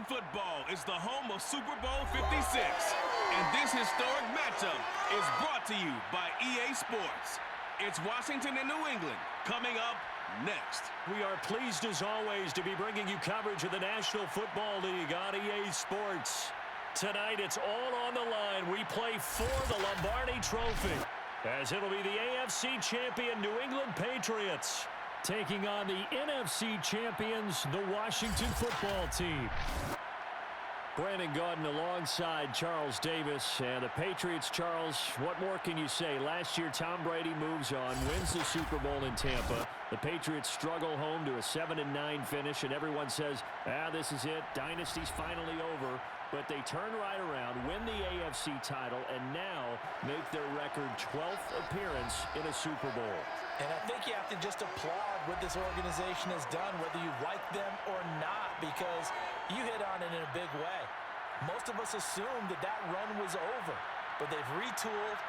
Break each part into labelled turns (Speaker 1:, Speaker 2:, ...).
Speaker 1: Washington football is the home of Super Bowl 56. And this historic matchup is brought to you by EA Sports. It's Washington and New England coming up next.
Speaker 2: We are pleased as always to be bringing you coverage of the National Football League on EA Sports. Tonight it's all on the line. We play for the Lombardi Trophy, as it'll be the AFC champion New England Patriots taking on the NFC champions, the Washington Football Team. Brandon Gaudin alongside Charles Davis. And the Patriots, Charles, what more can you say? Last year, Tom Brady moves on, wins the Super Bowl in Tampa. The Patriots struggle home to a 7-9 finish, and everyone says, this is it. Dynasty's finally over. But they turn right around, win the AFC title, and now make their record 12th appearance in a Super Bowl.
Speaker 3: And I think you have to just applaud what this organization has done, whether you like them or not, because you hit on it in a big way. Most of us assumed that that run was over, but they've retooled,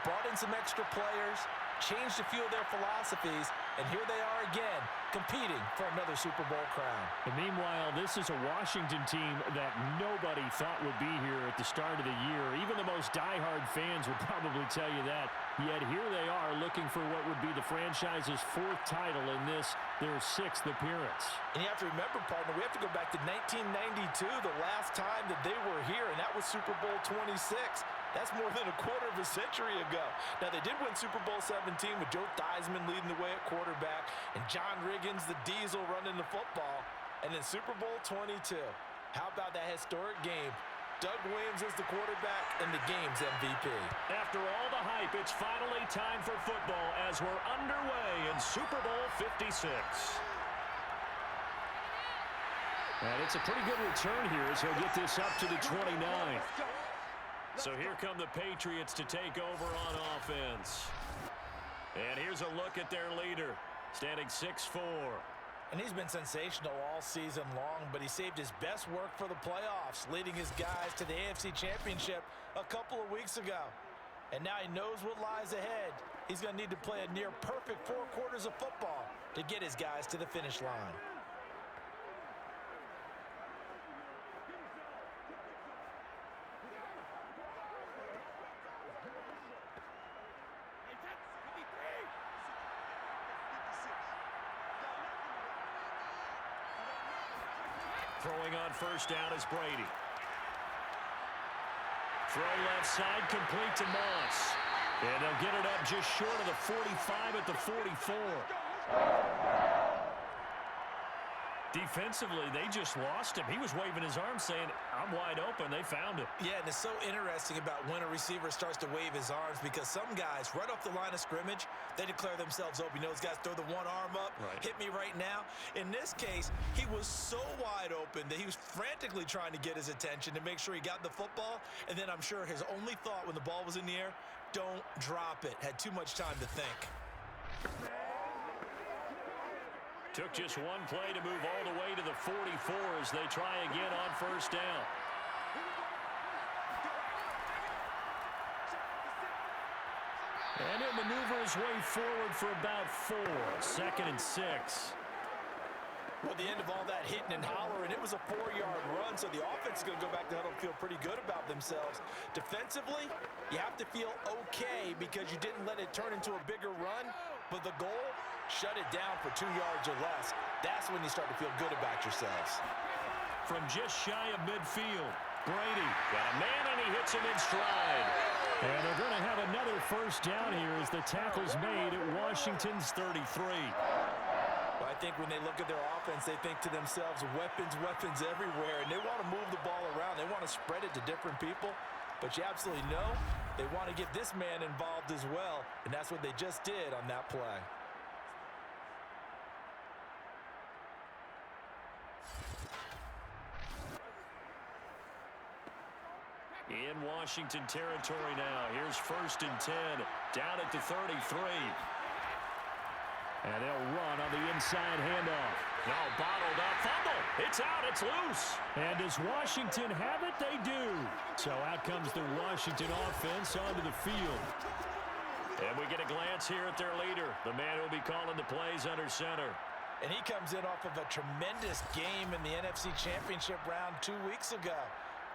Speaker 3: brought in some extra players, changed a few of their philosophies, and here they are again, competing for another Super Bowl crown.
Speaker 2: And meanwhile, this is a Washington team that nobody thought would be here at the start of the year. Even the most diehard fans would probably tell you that. Yet here they are looking for what would be the franchise's 4th title in this, their 6th appearance.
Speaker 3: And you have to remember, partner, we have to go back to 1992, the last time that they were here, and that was Super Bowl 26. That's more than a quarter of a century ago. Now, they did win Super Bowl 17 with Joe Theismann leading the way at quarterback and John Riggins, the Diesel, running the football. And then Super Bowl 22. How about that historic game? Doug Williams is the quarterback and the game's MVP.
Speaker 2: After all the hype, it's finally time for football as we're underway in Super Bowl 56. And it's a pretty good return here as he'll get this up to the 29. So here come the Patriots to take over on offense. And here's a look at their leader, standing 6'4".
Speaker 3: And he's been sensational all season long, but he saved his best work for the playoffs, leading his guys to the AFC Championship a couple of weeks ago. And now he knows what lies ahead. He's going to need to play a near-perfect 4 quarters of football to get his guys to the finish line.
Speaker 2: Throwing on first down is Brady. Throw left side, complete to Moss. And they'll get it up just short of the 45 at the 44. Defensively, they just lost him. He was waving his arms saying, I'm wide open. They found him.
Speaker 3: Yeah, and it's so interesting about when a receiver starts to wave his arms, because some guys, right off the line of scrimmage, they declare themselves open. You know, those guys throw the one arm up, hit me right now. In this case, he was so wide open that he was frantically trying to get his attention to make sure he got the football. And then I'm sure his only thought when the ball was in the air, don't drop it. Had too much time to think.
Speaker 2: Took just one play to move all the way to the 44 as they try again on first down. And he'll maneuver his way forward for about 4. 2nd and 6.
Speaker 3: Well, at the end of all that hitting and hollering, it was a 4-yard run, so the offense is going to go back to huddle and feel pretty good about themselves. Defensively, you have to feel okay because you didn't let it turn into a bigger run, but the goal, shut it down for 2 yards or less. That's when you start to feel good about yourselves.
Speaker 2: From just shy of midfield, Brady got a man and he hits him in stride. And they're going to have another first down here as the tackle's made at Washington's 33.
Speaker 3: Well, I think when they look at their offense, they think to themselves, weapons, weapons everywhere, and they want to move the ball around. They want to spread it to different people, but you absolutely know they want to get this man involved as well, and that's what they just did on that play.
Speaker 2: In Washington territory now. Here's 1st and 10. Down at the 33. And they'll run on the inside handoff. Now bottled up. Fumble. It's out. It's loose. And does Washington have it? They do. So out comes the Washington offense onto the field. And we get a glance here at their leader, the man who'll be calling the plays under center.
Speaker 3: And he comes in off of a tremendous game in the NFC Championship round 2 weeks ago.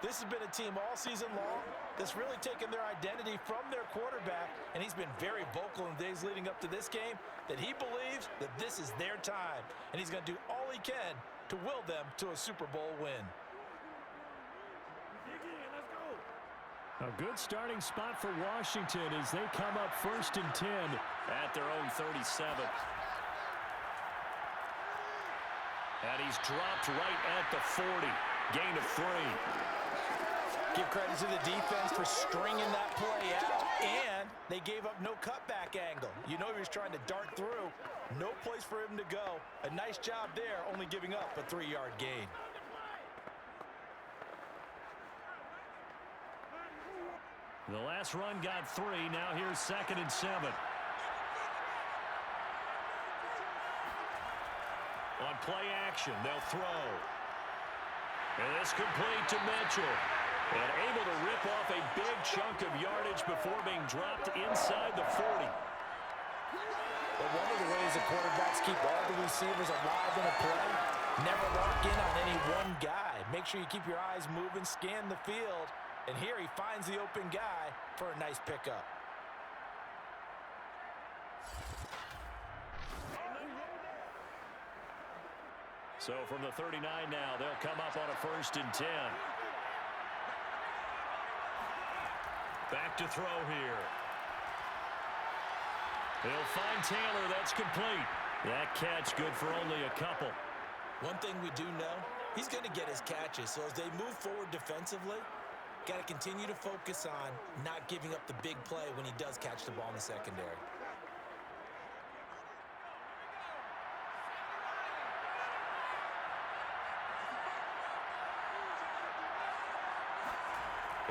Speaker 3: This has been a team all season long that's really taken their identity from their quarterback, and he's been very vocal in the days leading up to this game that he believes that this is their time, and he's going to do all he can to will them to a Super Bowl win.
Speaker 2: A good starting spot for Washington as they come up 1st and 10 at their own 37. And he's dropped right at the 40. Gain of 3.
Speaker 3: Give credit to the defense for stringing that play out, and they gave up no cutback angle. You know he was trying to dart through. No place for him to go. A nice job there, only giving up a 3-yard gain.
Speaker 2: The last run got 3. Now here's 2nd and 7. On play action, they'll throw. And it's complete to Mitchell. And able to rip off a big chunk of yardage before being dropped inside the 40.
Speaker 3: But one of the ways the quarterbacks keep all the receivers alive in a play, never lock in on any one guy. Make sure you keep your eyes moving, scan the field. And here he finds the open guy for a nice pickup.
Speaker 2: So from the 39 now, they'll come up on a 1st and 10. Back to throw here. He'll find Taylor. That's complete. That catch good for only a couple.
Speaker 3: One thing we do know, he's going to get his catches. So as they move forward defensively, got to continue to focus on not giving up the big play when he does catch the ball in the secondary.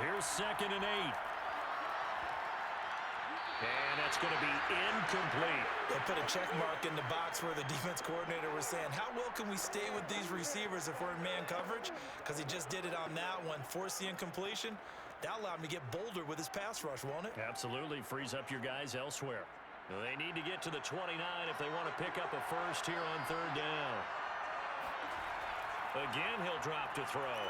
Speaker 2: Here's 2nd and 8. And that's going to be incomplete.
Speaker 3: They put a check mark in the box where the defense coordinator was saying, how well can we stay with these receivers if we're in man coverage? Because he just did it on that one, forced the incompletion. That'll allow him to get bolder with his pass rush, won't it?
Speaker 2: Absolutely. Frees up your guys elsewhere. They need to get to the 29 if they want to pick up a first here on 3rd down. Again, he'll drop to throw.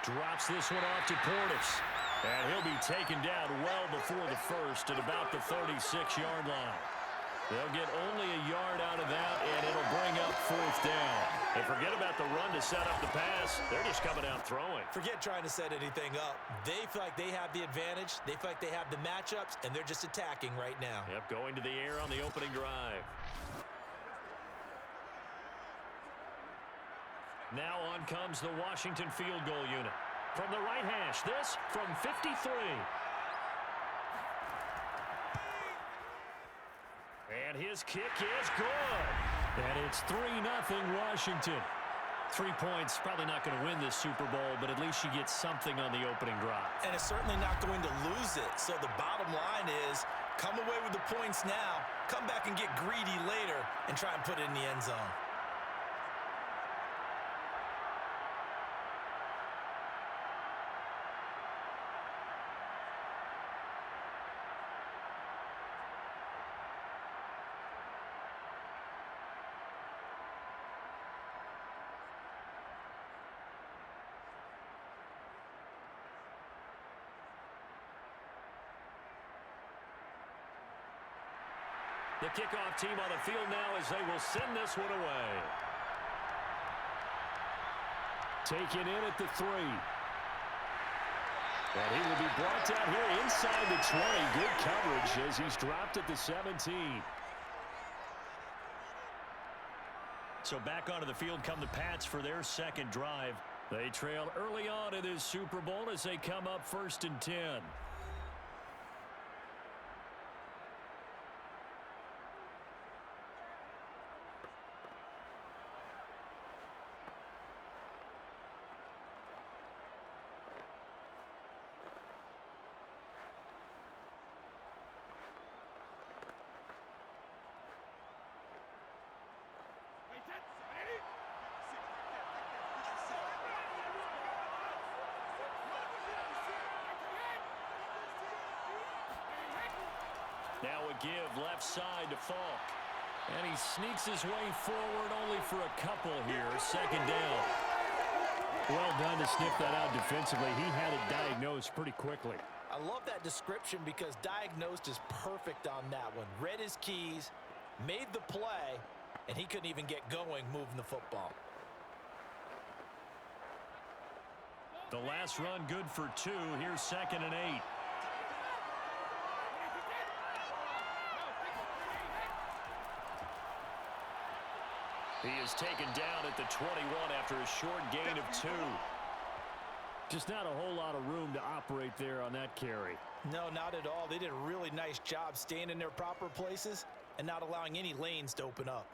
Speaker 2: Drops this one off to Portis. And he'll be taken down well before the first at about the 36-yard line. They'll get only a yard out of that, and it'll bring up 4th down. And forget about the run to set up the pass. They're just coming out throwing.
Speaker 3: Forget trying to set anything up. They feel like they have the advantage. They feel like they have the matchups, and they're just attacking right now.
Speaker 2: Yep, going to the air on the opening drive. Now on comes the Washington field goal unit. From the right hash, this from 53. And his kick is good. And it's 3-0 Washington. 3 points, probably not going to win this Super Bowl, but at least you get something on the opening drive.
Speaker 3: And it's certainly not going to lose it. So the bottom line is, come away with the points now, come back and get greedy later, and try and put it in the end zone.
Speaker 2: The kickoff team on the field now as they will send this one away. Taken in at the 3. And he will be brought down here inside the 20. Good coverage as he's dropped at the 17. So back onto the field come the Pats for their second drive. They trail early on in this Super Bowl as they come up 1st and 10. Now a give left side to Falk. And he sneaks his way forward only for a couple here. Second down. Well done to sniff that out defensively. He had it diagnosed pretty quickly.
Speaker 3: I love that description because diagnosed is perfect on that one. Read his keys, made the play, and he couldn't even get going moving the football.
Speaker 2: The last run good for 2. Here's 2nd and 8. He is taken down at the 21 after a short gain of 2. Just not a whole lot of room to operate there on that carry.
Speaker 3: No, not at all. They did a really nice job staying in their proper places and not allowing any lanes to open up.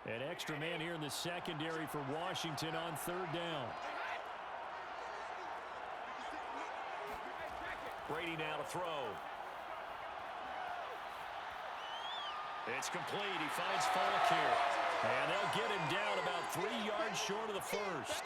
Speaker 2: An extra man here in the secondary for Washington on 3rd down. Brady now to throw. It's complete. He finds Falk here. And they'll get him down about 3 yards short of the first.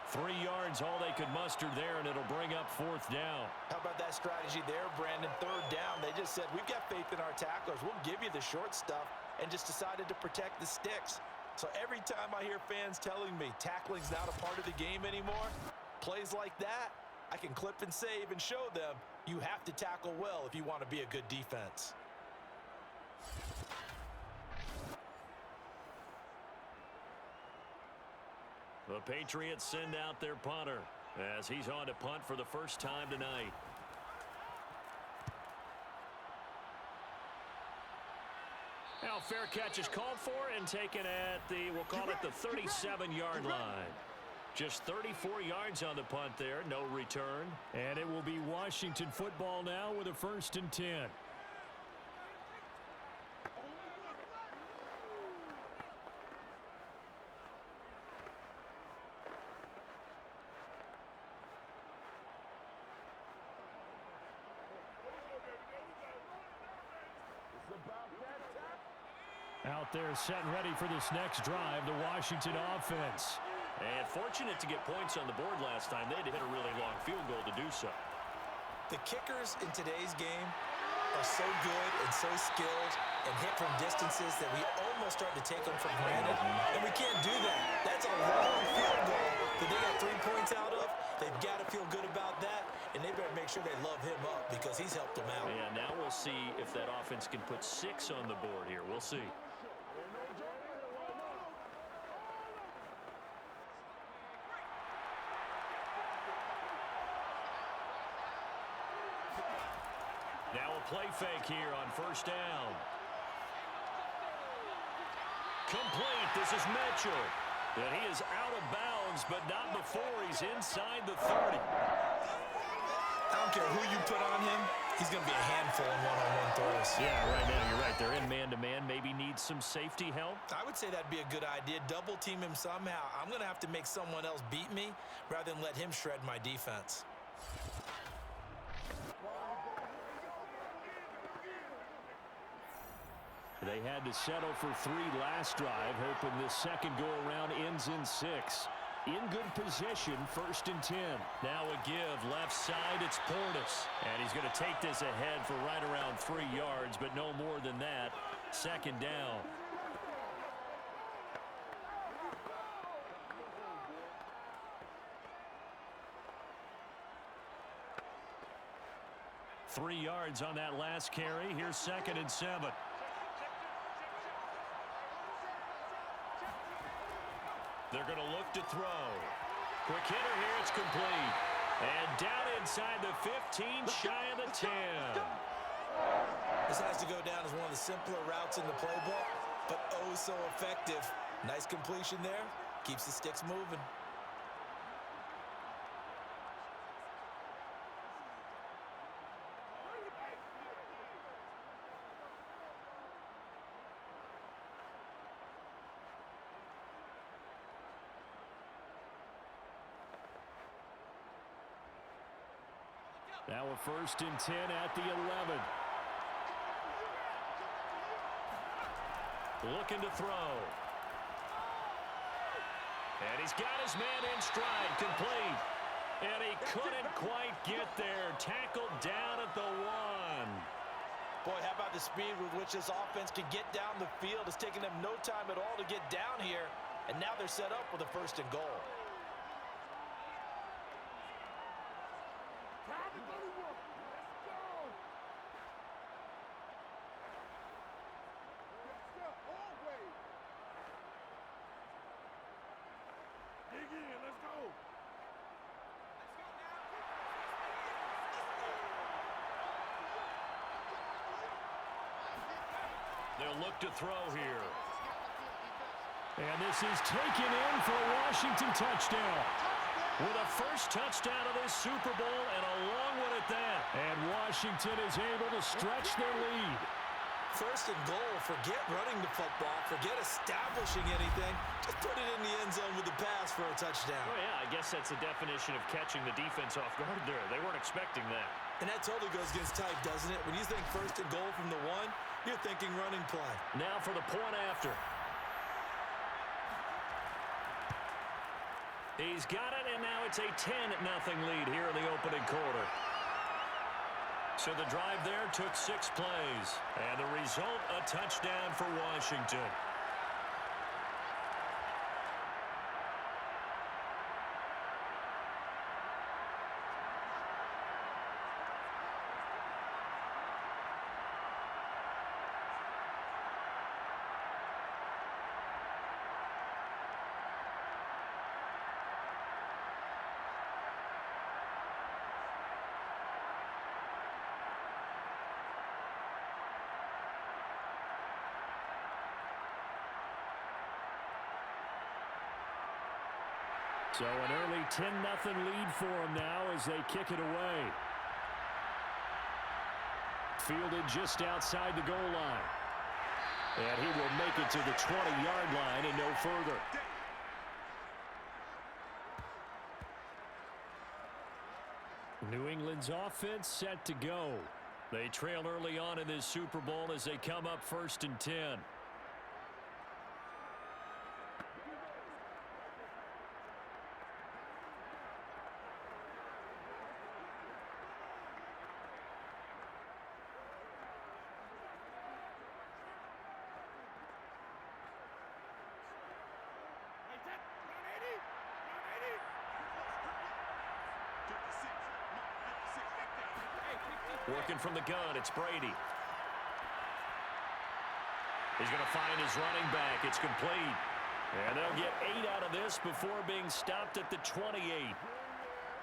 Speaker 2: 3 yards, all they could muster there, and it'll bring up 4th down.
Speaker 3: How about that strategy there, Brandon? 3rd down. They just said, we've got faith in our tacklers. We'll give you the short stuff, and just decided to protect the sticks. So every time I hear fans telling me tackling's not a part of the game anymore, plays like that, I can clip and save and show them you have to tackle well if you want to be a good defense.
Speaker 2: The Patriots send out their punter as he's on to punt for the first time tonight. Now fair catch is called for and taken at the, we'll call it the 37-yard line. Just 34 yards on the punt there, no return. And it will be Washington football now with a 1st and 10. Out there set and ready for this next drive, the Washington offense. And fortunate to get points on the board last time. They had to hit a really long field goal to do so.
Speaker 3: The kickers in today's game are so good and so skilled and hit from distances that we almost start to take them for granted. And we can't do that. That's a long field goal that they got 3 points out of. They've got to feel good about that, and they better make sure they love him up because he's helped them out.
Speaker 2: Yeah, now we'll see if that offense can put 6 on the board here. We'll see. Now a play fake here on 1st down. Complete. This is Mitchell. And he is out of bounds, but not before he's inside the 30.
Speaker 3: I don't care who you put on him. He's going to be a handful in one-on-one throws.
Speaker 2: Yeah, right now you're right. They're in man-to-man. Maybe needs some safety help.
Speaker 3: I would say that'd be a good idea. Double team him somehow. I'm going to have to make someone else beat me rather than let him shred my defense.
Speaker 2: They had to settle for 3 last drive, hoping this second go-around ends in 6. In good position, 1st and 10. Now a give, left side, it's Portis. And he's going to take this ahead for right around 3 yards, but no more than that. 2nd down. Three yards on that last carry. Here's 2nd and 7. They're going to look to throw. Quick hitter here, it's complete. And down inside the 15, shy of the 10.
Speaker 3: This has to go down as one of the simpler routes in the playbook, but oh so effective. Nice completion there. Keeps the sticks moving.
Speaker 2: Now a 1st and 10 at the 11. Looking to throw. And he's got his man in stride, complete. And he couldn't quite get there. Tackled down at the 1.
Speaker 3: Boy, how about the speed with which this offense can get down the field? It's taken them no time at all to get down here. And now they're set up with a 1st and goal.
Speaker 2: They'll look to throw here. And this is taken in for a Washington touchdown. With a first touchdown of this Super Bowl and a long one at that. And Washington is able to stretch their lead.
Speaker 3: 1st and goal. Forget running the football. Forget establishing anything. Just put it in the end zone with the pass for a touchdown.
Speaker 2: Oh, yeah, I guess that's the definition of catching the defense off guard there. They weren't expecting that.
Speaker 3: And that totally goes against type, doesn't it? When you think 1st and goal from the 1, you're thinking running play.
Speaker 2: Now for the point after. He's got it, and now it's a 10-0 lead here in the opening quarter. So the drive there took 6 plays. And the result, a touchdown for Washington. So an early 10-0 lead for them now as they kick it away. Fielded just outside the goal line. And he will make it to the 20-yard line and no further. New England's offense set to go. They trail early on in this Super Bowl as they come up 1st and 10. Working from the gun, it's Brady. He's going to find his running back. It's complete. And they'll get 8 out of this before being stopped at the 28.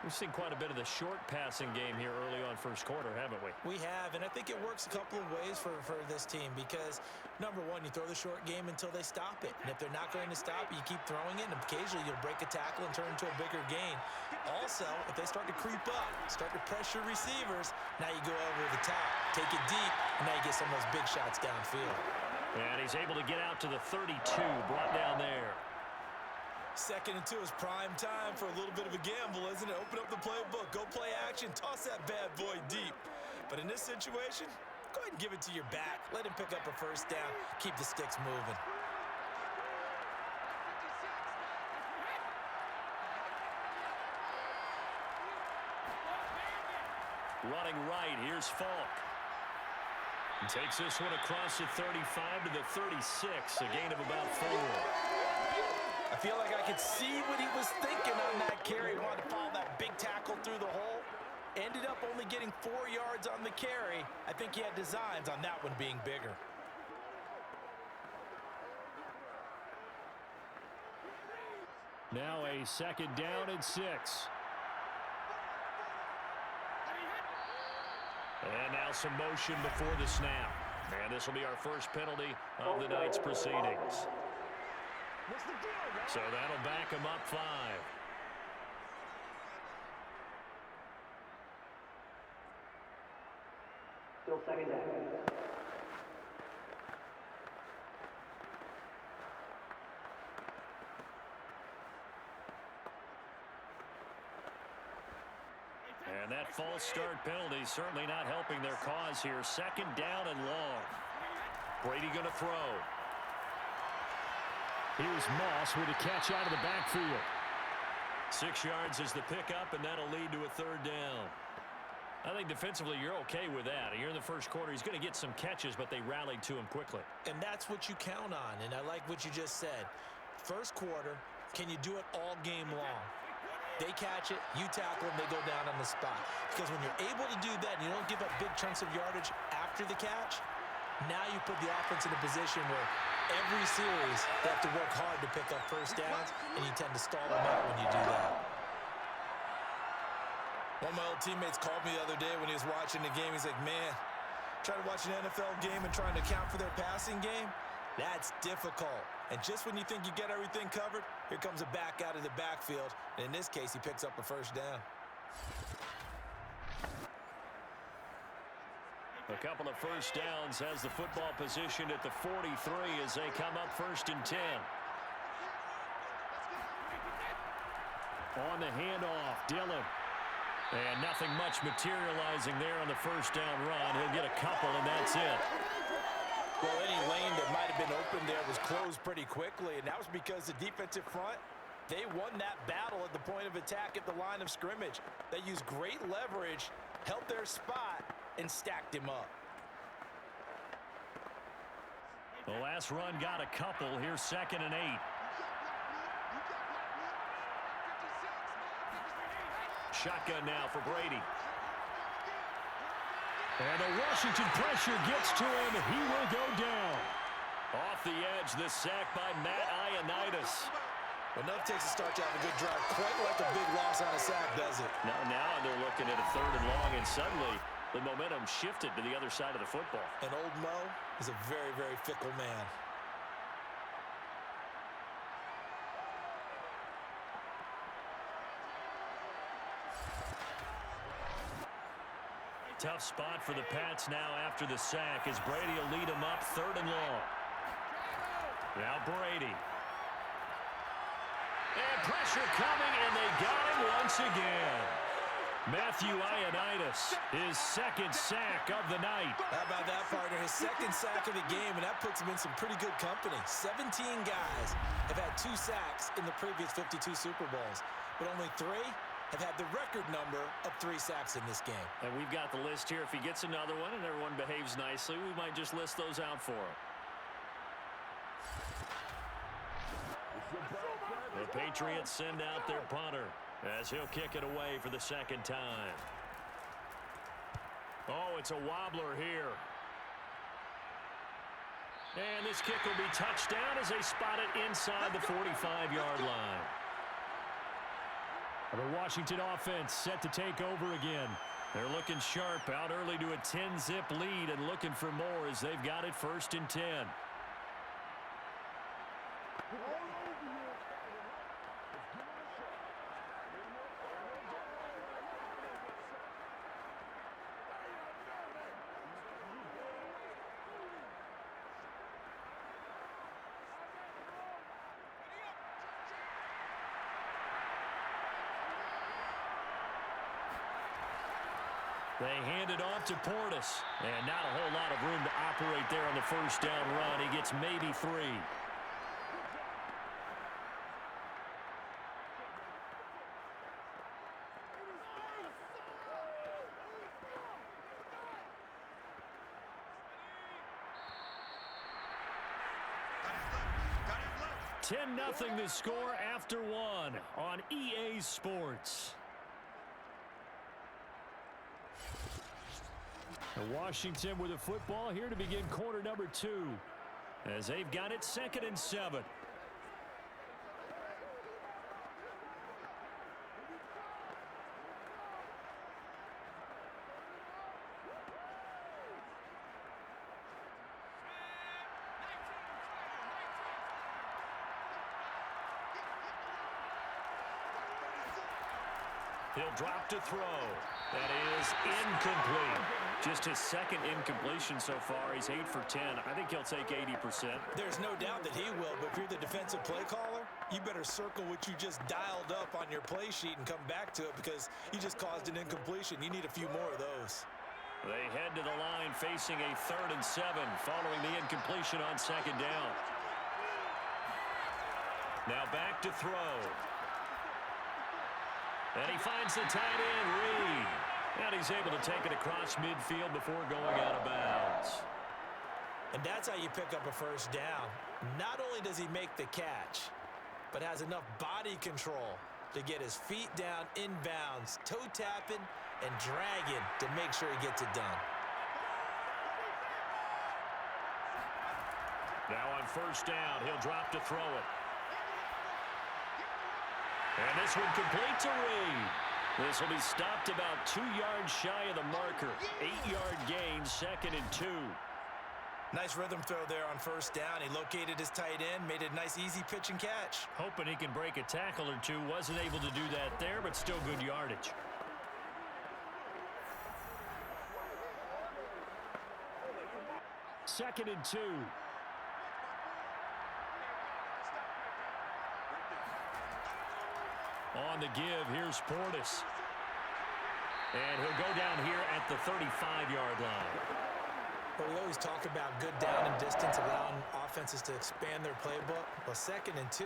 Speaker 2: We've seen quite a bit of the short passing game here early on 1st quarter, haven't we?
Speaker 3: We have, and I think it works a couple of ways for this team because, number one, you throw the short game until they stop it. And if they're not going to stop it, you keep throwing it, and occasionally you'll break a tackle and turn into a bigger gain. Also, if they start to creep up, start to pressure receivers, now you go over the top, take it deep, and now you get some of those big shots downfield.
Speaker 2: And he's able to get out to the 32, brought down there.
Speaker 3: 2nd and 2 is prime time for a little bit of a gamble, isn't it? Open up the playbook, go play action, toss that bad boy deep. But in this situation, go ahead and give it to your back. Let him pick up a 1st down, keep the sticks moving.
Speaker 2: Running right, here's Falk. He takes this one across the 35 to the 36, a gain of about 4.
Speaker 3: I feel like I could see what he was thinking on that carry. He wanted to follow that big tackle through the hole. Ended up only getting 4 yards on the carry. I think he had designs on that one being bigger.
Speaker 2: Now a 2nd down and 6. And now some motion before the snap. And this will be our first penalty of the night's proceedings. So that'll back him up 5.
Speaker 4: Still 2nd down.
Speaker 2: And that false start penalty certainly not helping their cause here. 2nd down and long. Brady going to throw. Here's Moss with a catch out of the backfield. 6 yards is the pickup, and that'll lead to a third down. I think defensively you're okay with that. Here in the first quarter, he's going to get some catches, but they rallied to him quickly.
Speaker 3: And that's what you count on, and I like what you just said. First quarter, can you do it all game long? They catch it, you tackle them, they go down on the spot. Because when you're able to do that and you don't give up big chunks of yardage after the catch, now you put the offense in a position where every series they have to work hard to pick up first downs, and you tend to stall them out when you do that. One of my old teammates called me the other day when he was watching the game. He's like, man, trying to watch an NFL game and trying to account for their passing game, that's difficult. And just when you think you get everything covered, here comes a back out of the backfield. And in this case, he picks up a first down.
Speaker 2: A couple of first downs has the football positioned at the 43 as they come up 1st and 10. On the handoff, Dillon. And nothing much materializing there on the first down run. He'll get a couple, and that's it.
Speaker 3: Well, any lane that might have been open there was closed pretty quickly, and that was because the defensive front, they won that battle at the point of attack at the line of scrimmage. They used great leverage, held their spot, and stacked him up.
Speaker 2: The last run got a couple. Here's 2nd and 8. Shotgun now for Brady. And the Washington pressure gets to him. He will go down. Off the edge, the sack by Matt Ioannidis.
Speaker 3: Well, enough takes a start to have a good drive. Quite like a big loss on a sack, does it?
Speaker 2: Now they're looking at a 3rd and long, and suddenly the momentum shifted to the other side of the football.
Speaker 3: And old Mo is a very, very fickle man.
Speaker 2: Tough spot for the Pats now after the sack as Brady will lead them up 3rd and long. Now Brady. And pressure coming, and they got him once again. Matthew Ioannidis, his 2nd sack of the night.
Speaker 3: How about that, partner? His 2nd sack of the game, and that puts him in some pretty good company. 17 guys have had 2 sacks in the previous 52 Super Bowls, but only 3 have had the record number of 3 sacks in this game.
Speaker 2: And we've got the list here. If he gets another one and everyone behaves nicely, we might just list those out for him. The Patriots send out their punter as he'll kick it away for the 2nd time. Oh, it's a wobbler here. And this kick will be touched down as they spot it inside the 45-yard line. The Washington offense set to take over again. They're looking sharp, out early to a 10-zip lead and looking for more as they've got it 1st and 10. They hand it off to Portis. And not a whole lot of room to operate there on the first down run. He gets maybe 3. Ten-0 the score after 1 on EA Sports. Washington with the football here to begin quarter number 2 as they've got it 2nd and 7. He'll drop to throw. That is incomplete. Just his 2nd incompletion so far. He's 8 for 10. I think he'll take 80%.
Speaker 3: There's no doubt that he will, but if you're the defensive play caller, you better circle what you just dialed up on your play sheet and come back to it because you just caused an incompletion. You need a few more of those.
Speaker 2: They head to the line facing a 3rd and 7 following the incompletion on 2nd down. Now back to throw. And he finds the tight end, Reed. And he's able to take it across midfield before going out of bounds.
Speaker 3: And that's how you pick up a first down. Not only does he make the catch, but has enough body control to get his feet down inbounds, toe tapping and dragging to make sure he gets it done.
Speaker 2: Now on first down, he'll drop to throw it. And this one complete to Reed. This will be stopped about 2 yards shy of the marker. 8-yard gain, 2nd and 2.
Speaker 3: Nice rhythm throw there on first down. He located his tight end, made a nice easy pitch and catch.
Speaker 2: Hoping he can break a tackle or two. Wasn't able to do that there, but still good yardage. Second and 2. On the give, here's Portis. And he'll go down here at the 35-yard line.
Speaker 3: Well, we always talk about good down and distance, allowing offenses to expand their playbook. Well, 2nd and 2,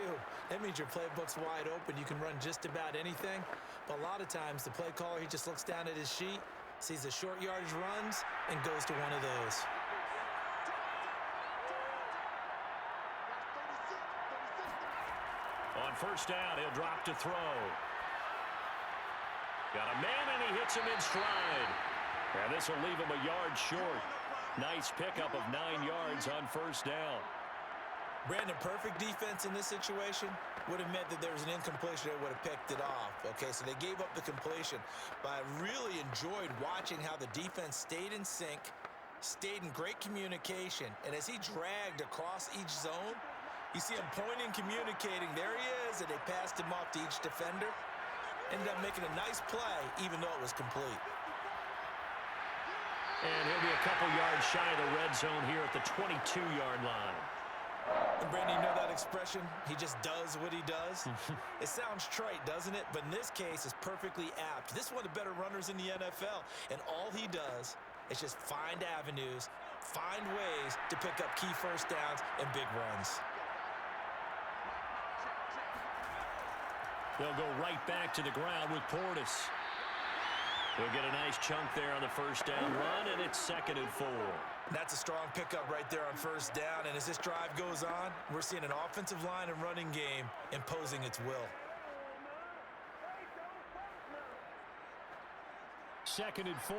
Speaker 3: that means your playbook's wide open. You can run just about anything. But a lot of times, the play caller, he just looks down at his sheet, sees the short yardage runs, and goes to one of those.
Speaker 2: On first down, he'll drop to throw. Got a man, and he hits him in stride. And this will leave him a yard short. Nice pickup of 9 yards on first down.
Speaker 3: Brandon, perfect defense in this situation would have meant that there was an incompletion. They would have picked it off. Okay, so they gave up the completion. But I really enjoyed watching how the defense stayed in sync, stayed in great communication. And as he dragged across each zone, you see him pointing, communicating. There he is, and they passed him off to each defender. Ended up making a nice play, even though it was complete.
Speaker 2: And he'll be a couple yards shy of the red zone here at the 22-yard line.
Speaker 3: And Brandon, you know that expression? He just does what he does. It sounds trite, doesn't it? But in this case, it's perfectly apt. This is one of the better runners in the NFL. And all he does is just find avenues, find ways to pick up key first downs and big runs.
Speaker 2: They'll go right back to the ground with Portis. He'll get a nice chunk there on the first down run, and it's 2nd and 4.
Speaker 3: That's a strong pickup right there on first down, and as this drive goes on, we're seeing an offensive line and running game imposing its will.
Speaker 2: 2nd and 4.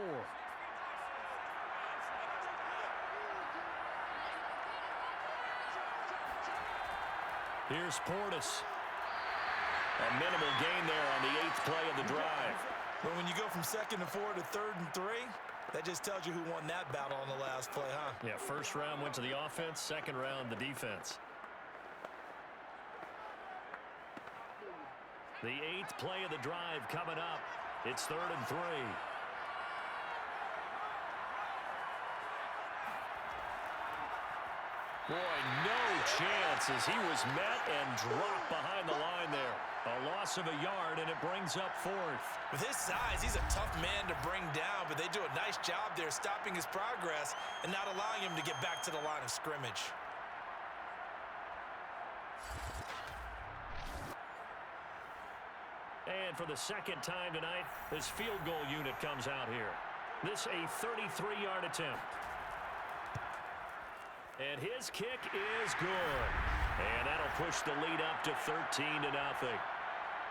Speaker 2: Here's Portis. A minimal gain there on the 8th play of the drive.
Speaker 3: But when you go from 2nd and 4 to 3rd and 3, that just tells you who won that battle on the last play, huh?
Speaker 2: Yeah, first round went to the offense, second round the defense. The 8th play of the drive coming up. It's 3rd and 3. Boy, no chance as he was met and dropped behind the line there. A loss of a yard, and it brings up 4th.
Speaker 3: With his size, he's a tough man to bring down, but they do a nice job there stopping his progress and not allowing him to get back to the line of scrimmage.
Speaker 2: And for the 2nd time tonight, his field goal unit comes out here. This a 33-yard attempt. And his kick is good. And that'll push the lead up to 13-0.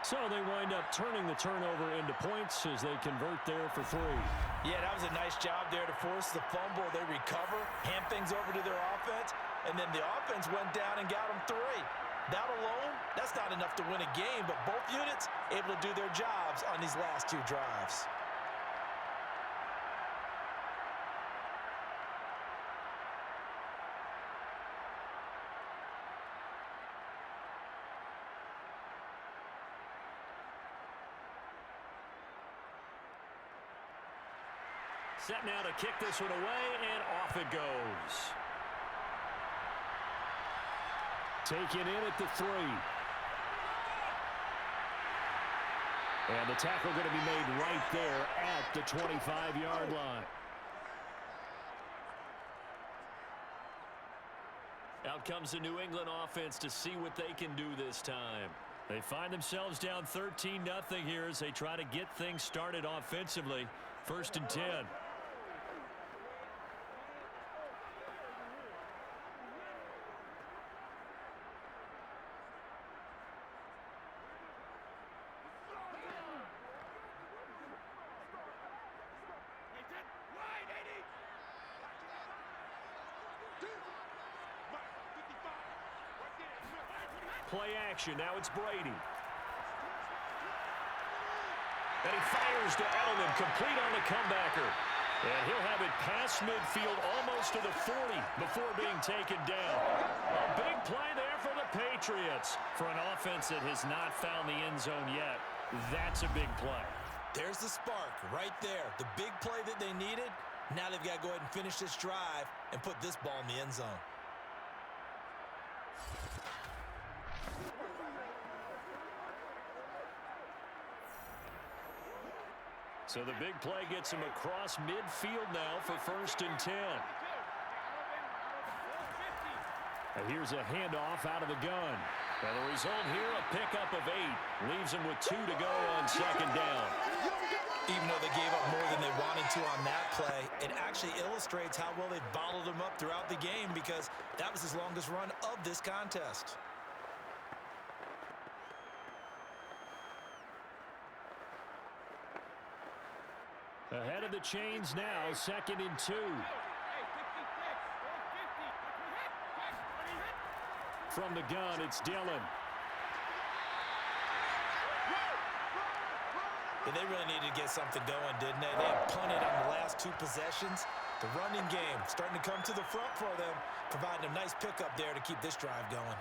Speaker 2: So they wind up turning the turnover into points as they convert there for 3.
Speaker 3: Yeah, that was a nice job there to force the fumble. They recover, hand things over to their offense, and then the offense went down and got them 3. That alone, that's not enough to win a game, but both units able to do their jobs on these last 2 drives.
Speaker 2: Set now to kick this one away, and off it goes. Taken in at the 3. And the tackle going to be made right there at the 25-yard line. Out comes the New England offense to see what they can do this time. They find themselves down 13-0 here as they try to get things started offensively. 1st and 10. Play action. Now it's Brady. And he fires to Edelman, complete on the comebacker. And he'll have it past midfield almost to the 40 before being taken down. A big play there for the Patriots. For an offense that has not found the end zone yet, that's a big play.
Speaker 3: There's the spark right there. The big play that they needed. Now they've got to go ahead and finish this drive and put this ball in the end zone.
Speaker 2: So the big play gets him across midfield now for 1st and 10. And here's a handoff out of the gun. And the result here, a pickup of 8. Leaves him with 2 to go on 2nd down.
Speaker 3: Even though they gave up more than they wanted to on that play, it actually illustrates how well they've bottled them up throughout the game because that was his longest run of this contest.
Speaker 2: Ahead of the chains now, 2nd and 2. From the gun, it's Dillon.
Speaker 3: And they really needed to get something going, didn't they? They had punted on the last 2 possessions. The running game starting to come to the front for them, providing a nice pickup there to keep this drive going.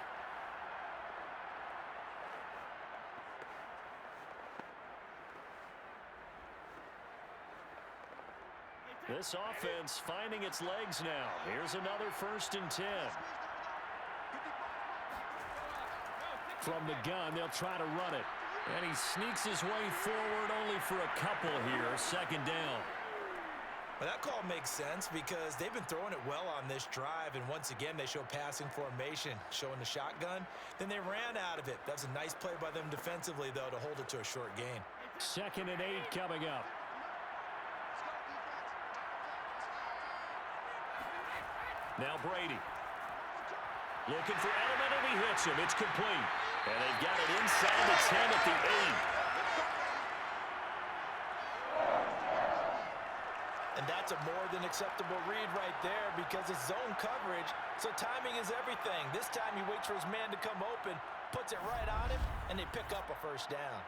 Speaker 2: This offense finding its legs now. Here's another 1st and 10. From the gun, they'll try to run it. And he sneaks his way forward only for a couple here. 2nd down.
Speaker 3: Well, that call makes sense because they've been throwing it well on this drive. And once again, they show passing formation, showing the shotgun. Then they ran out of it. That was a nice play by them defensively, though, to hold it to a short gain.
Speaker 2: 2nd and 8 coming up. Now Brady. Looking for Edelman, and he hits him. It's complete. And they've got it inside the 10 at the 8.
Speaker 3: And that's a more than acceptable read right there because it's zone coverage, so timing is everything. This time he waits for his man to come open, puts it right on him, and they pick up a 1st down.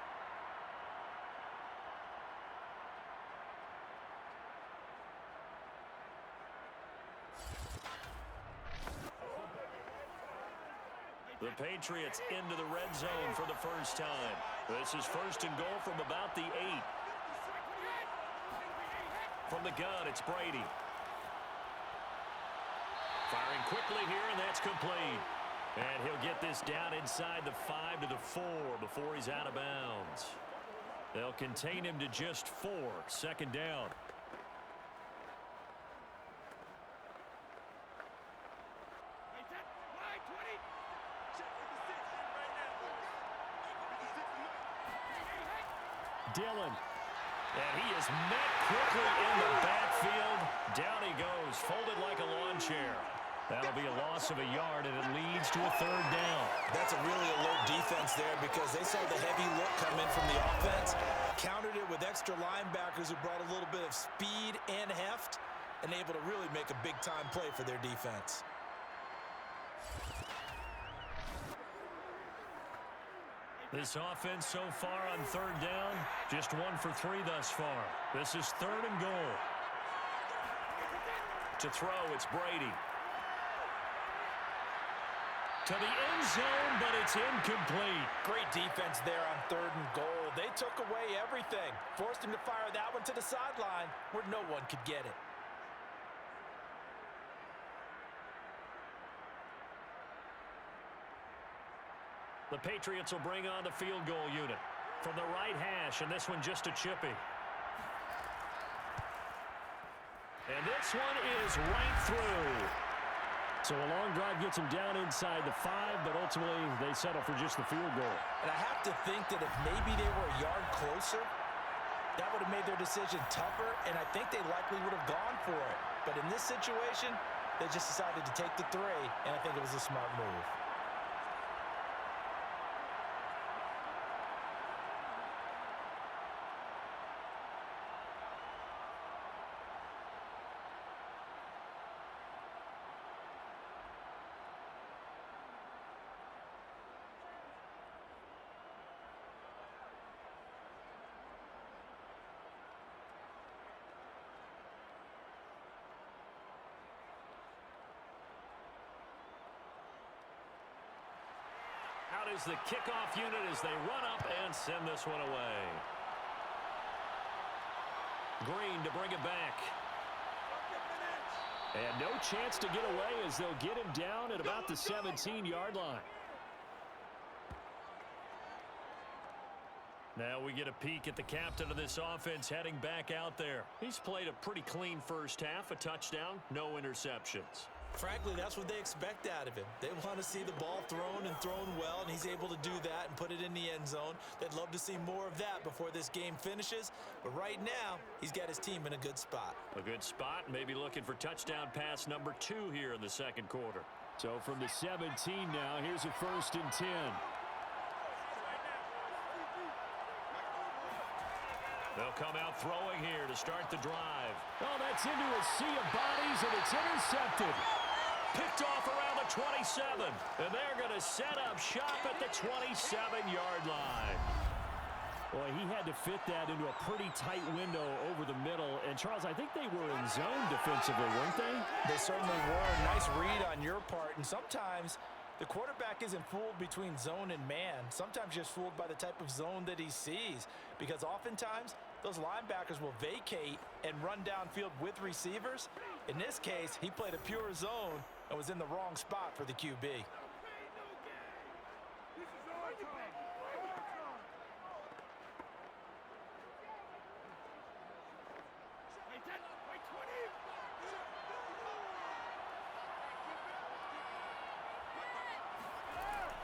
Speaker 2: The Patriots into the red zone for the first time. This is 1st and goal from about the 8. From the gun, it's Brady. Firing quickly here, and that's complete. And he'll get this down inside the 5 to the 4 before he's out of bounds. They'll contain him to just 4. 2nd down. Dillon. And he is met quickly in the backfield. Down he goes, folded like a lawn chair. That'll be a loss of a yard, and it leads to a 3rd down.
Speaker 3: That's a really alert defense there because they saw the heavy look come in from the offense, countered it with extra linebackers who brought a little bit of speed and heft, and able to really make a big-time play for their defense.
Speaker 2: This offense so far on 3rd down, just 1 for 3 thus far. This is 3rd and goal. To throw, it's Brady. To the end zone, but it's incomplete.
Speaker 3: Great defense there on 3rd and goal. They took away everything. Forced him to fire that one to the sideline where no one could get it.
Speaker 2: The Patriots will bring on the field goal unit from the right hash, and this one just a chippy. And this one is right through. So a long drive gets them down inside the 5, but ultimately they settle for just the field goal.
Speaker 3: And I have to think that if maybe they were a yard closer, that would have made their decision tougher, and I think they likely would have gone for it. But in this situation, they just decided to take the 3, and I think it was a smart move.
Speaker 2: Out is the kickoff unit as they run up and send this one away. Green to bring it back. And no chance to get away as they'll get him down at about the 17-yard line. Now we get a peek at the captain of this offense heading back out there. He's played a pretty clean first half, a touchdown, no interceptions.
Speaker 3: Frankly, that's what they expect out of him. They want to see the ball thrown and thrown well, and he's able to do that and put it in the end zone. They'd love to see more of that before this game finishes, but right now, he's got his team in a good spot.
Speaker 2: A good spot, maybe looking for touchdown pass number 2 here in the second quarter. So from the 17 now, here's a 1st and 10. They'll come out throwing here to start the drive. Oh, that's into a sea of bodies, and it's intercepted. Picked off around the 27, and they're going to set up shop at the 27-yard line. Boy, he had to fit that into a pretty tight window over the middle. And, Charles, I think they were in zone defensively, weren't they?
Speaker 3: They certainly were. Nice read on your part, and sometimes the quarterback isn't fooled between zone and man. Sometimes just fooled by the type of zone that he sees, because oftentimes those linebackers will vacate and run downfield with receivers. In this case, he played a pure zone and was in the wrong spot for the QB.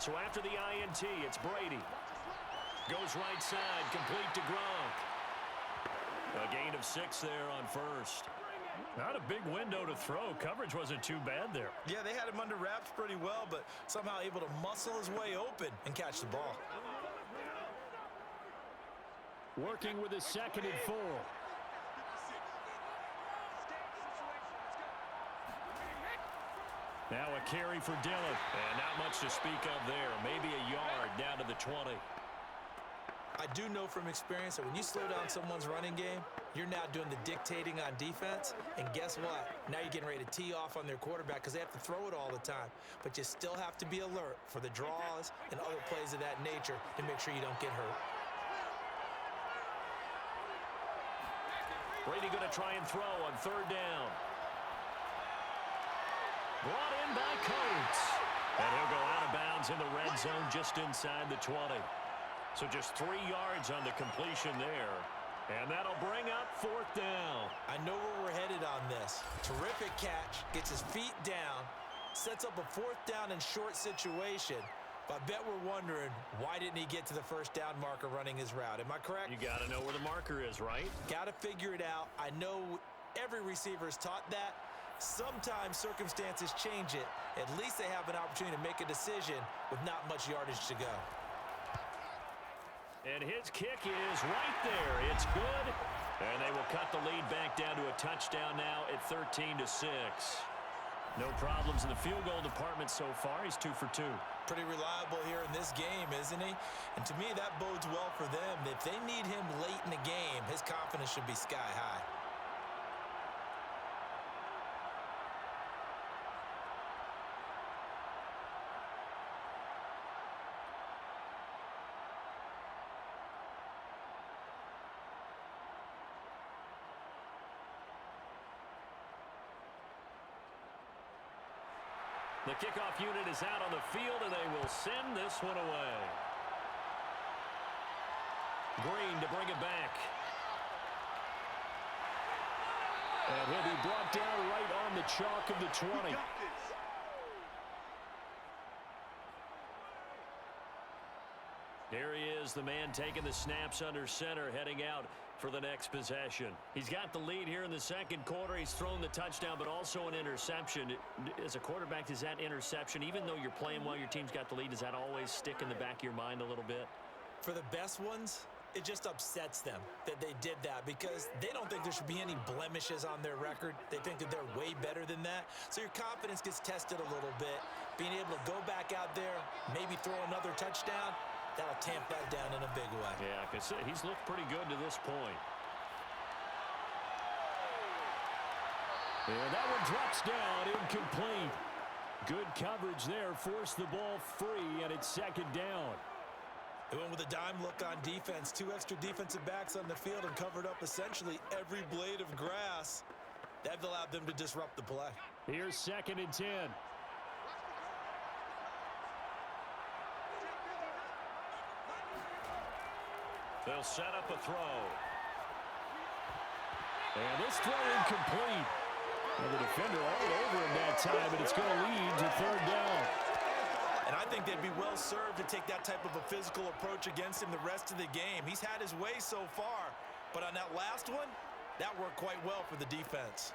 Speaker 2: So after the INT, it's Brady. Goes right side, complete to Gronk. A gain of 6 there on first. Not a big window to throw. Coverage wasn't too bad there.
Speaker 3: Yeah, they had him under wraps pretty well, but somehow able to muscle his way open and catch the ball.
Speaker 2: Working with a 2nd and 4. Now a carry for Dillon. And not much to speak of there. Maybe a yard down to the 20.
Speaker 3: I do know from experience that when you slow down someone's running game, you're now doing the dictating on defense. And guess what? Now you're getting ready to tee off on their quarterback because they have to throw it all the time. But you still have to be alert for the draws and other plays of that nature to make sure you don't get hurt.
Speaker 2: Brady going to try and throw on 3rd down. Brought in by Coates. And he'll go out of bounds in the red zone just inside the 20. So just 3 yards on the completion there. And that'll bring up 4th down.
Speaker 3: I know where we're headed on this. Terrific catch, gets his feet down, sets up a 4th down and short situation. But I bet we're wondering, why didn't he get to the 1st down marker running his route? Am I correct?
Speaker 2: You got to know where the marker is, right?
Speaker 3: Got to figure it out. I know every receiver is taught that. Sometimes circumstances change it. At least they have an opportunity to make a decision with not much yardage to go.
Speaker 2: And his kick is right there. It's good. And they will cut the lead back down to a touchdown now at 13-6. No problems in the field goal department so far. He's 2 for 2.
Speaker 3: Pretty reliable here in this game, isn't he? And to me, that bodes well for them. If they need him late in the game, his confidence should be sky high.
Speaker 2: The kickoff unit is out on the field, and they will send this one away. Green to bring it back. And he'll be brought down right on the chalk of the 20. is the man taking the snaps under center, heading out for the next possession. He's got the lead here in the second quarter. He's thrown the touchdown, but also an interception. As a quarterback, does that interception, even though you're playing while your team's got the lead, does that always stick in the back of your mind a little bit?
Speaker 3: For the best ones, it just upsets them that they did that because they don't think there should be any blemishes on their record. They think that they're way better than that. So your confidence gets tested a little bit. Being able to go back out there, maybe throw another touchdown, that'll tamp that down in a big way.
Speaker 2: Yeah, because he's looked pretty good to this point. And that one drops down, incomplete. Good coverage there, forced the ball free, and it's second down.
Speaker 3: They went with a dime look on defense. 2 extra defensive backs on the field and covered up essentially every blade of grass. That allowed them to disrupt the play.
Speaker 2: Here's 2nd and 10. They'll set up a throw. And this throw incomplete. And the defender all over him that time, and it's going to lead to 3rd down.
Speaker 3: And I think they'd be well served to take that type of a physical approach against him the rest of the game. He's had his way so far, but on that last one, that worked quite well for the defense.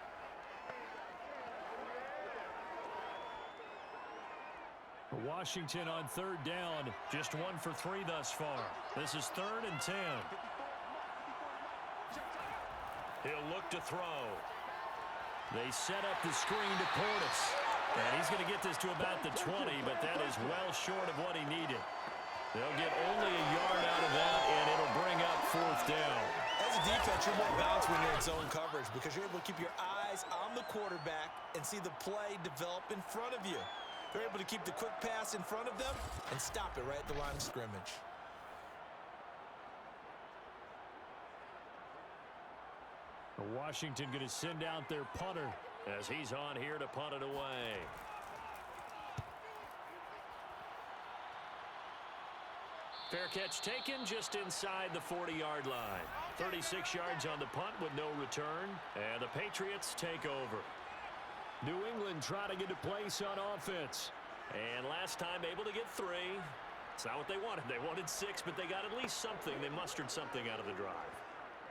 Speaker 2: Washington on 3rd down, just 1 for 3 thus far. This is 3rd and 10. He'll look to throw. They set up the screen to Portis. And he's going to get this to about the 20, but that is well short of what he needed. They'll get only a yard out of that, and it'll bring up 4th down.
Speaker 3: As a defense, you're more balanced when you're in zone coverage because you're able to keep your eyes on the quarterback and see the play develop in front of you. They're able to keep the quick pass in front of them and stop it right at the line of scrimmage.
Speaker 2: Washington going to send out their punter as he's on here to punt it away. Fair catch taken just inside the 40-yard line. 36 yards on the punt with no return, and the Patriots take over. New England trying to get a place on offense. And last time able to get 3. It's not what they wanted. They wanted 6, but they got at least something. They mustered something out of the drive.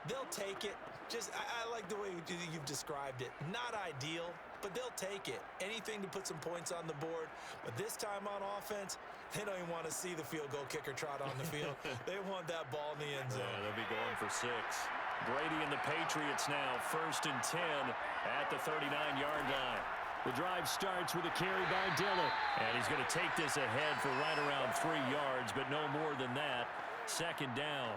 Speaker 3: They'll take it. I like the way you've described it. Not ideal, but they'll take it. Anything to put some points on the board. But this time on offense, they don't even want to see the field goal kicker trot on the field. They want that ball in the end zone.
Speaker 2: Yeah, they'll be going for 6. Brady and the Patriots now 1st and 10 at the 39-yard line. The drive starts with a carry by Dillon. And he's going to take this ahead for right around 3 yards, but no more than that. 2nd down.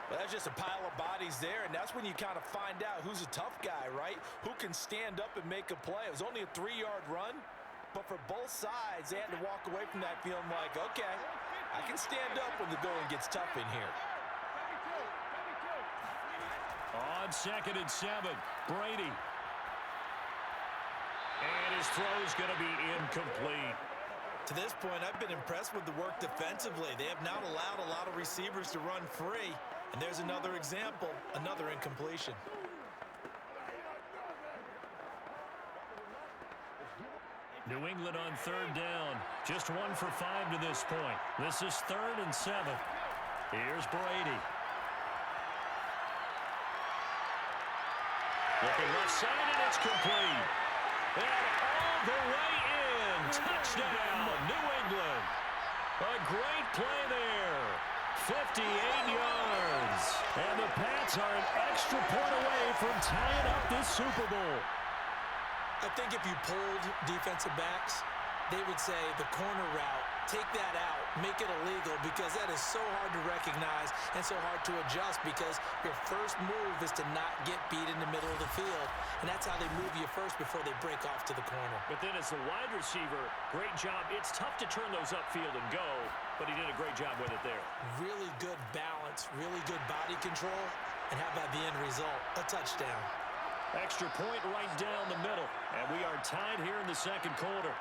Speaker 3: Well, that's just a pile of bodies there, and that's when you kind of find out who's a tough guy, right? Who can stand up and make a play. It was only a 3-yard run, but for both sides, they had to walk away from that feeling like, okay, I can stand up when the going gets tough in here.
Speaker 2: On 2nd and 7, Brady. And his throw's going to be incomplete.
Speaker 3: To this point, I've been impressed with the work defensively. They have not allowed a lot of receivers to run free. And there's another example, another incompletion.
Speaker 2: New England on 3rd down. Just 1 for 5 to this point. This is 3rd and 7. Here's Brady. Looking left side, and it's complete. And all the way in. Touchdown, New England. A great play there. 58 yards. And the Pats are an extra point away from tying up this Super Bowl.
Speaker 3: I think if you polled defensive backs, they would say the corner route, take that out, make it illegal, because that is so hard to recognize and so hard to adjust because your first move is to not get beat in the middle of the field. And that's how they move you first before they break off to the corner.
Speaker 2: But then as the wide receiver, great job. It's tough to turn those upfield and go, but he did a great job with it there.
Speaker 3: Really good balance, really good body control, and how about the end result? A touchdown.
Speaker 2: Extra point right down the middle, and we are tied here in the second quarter.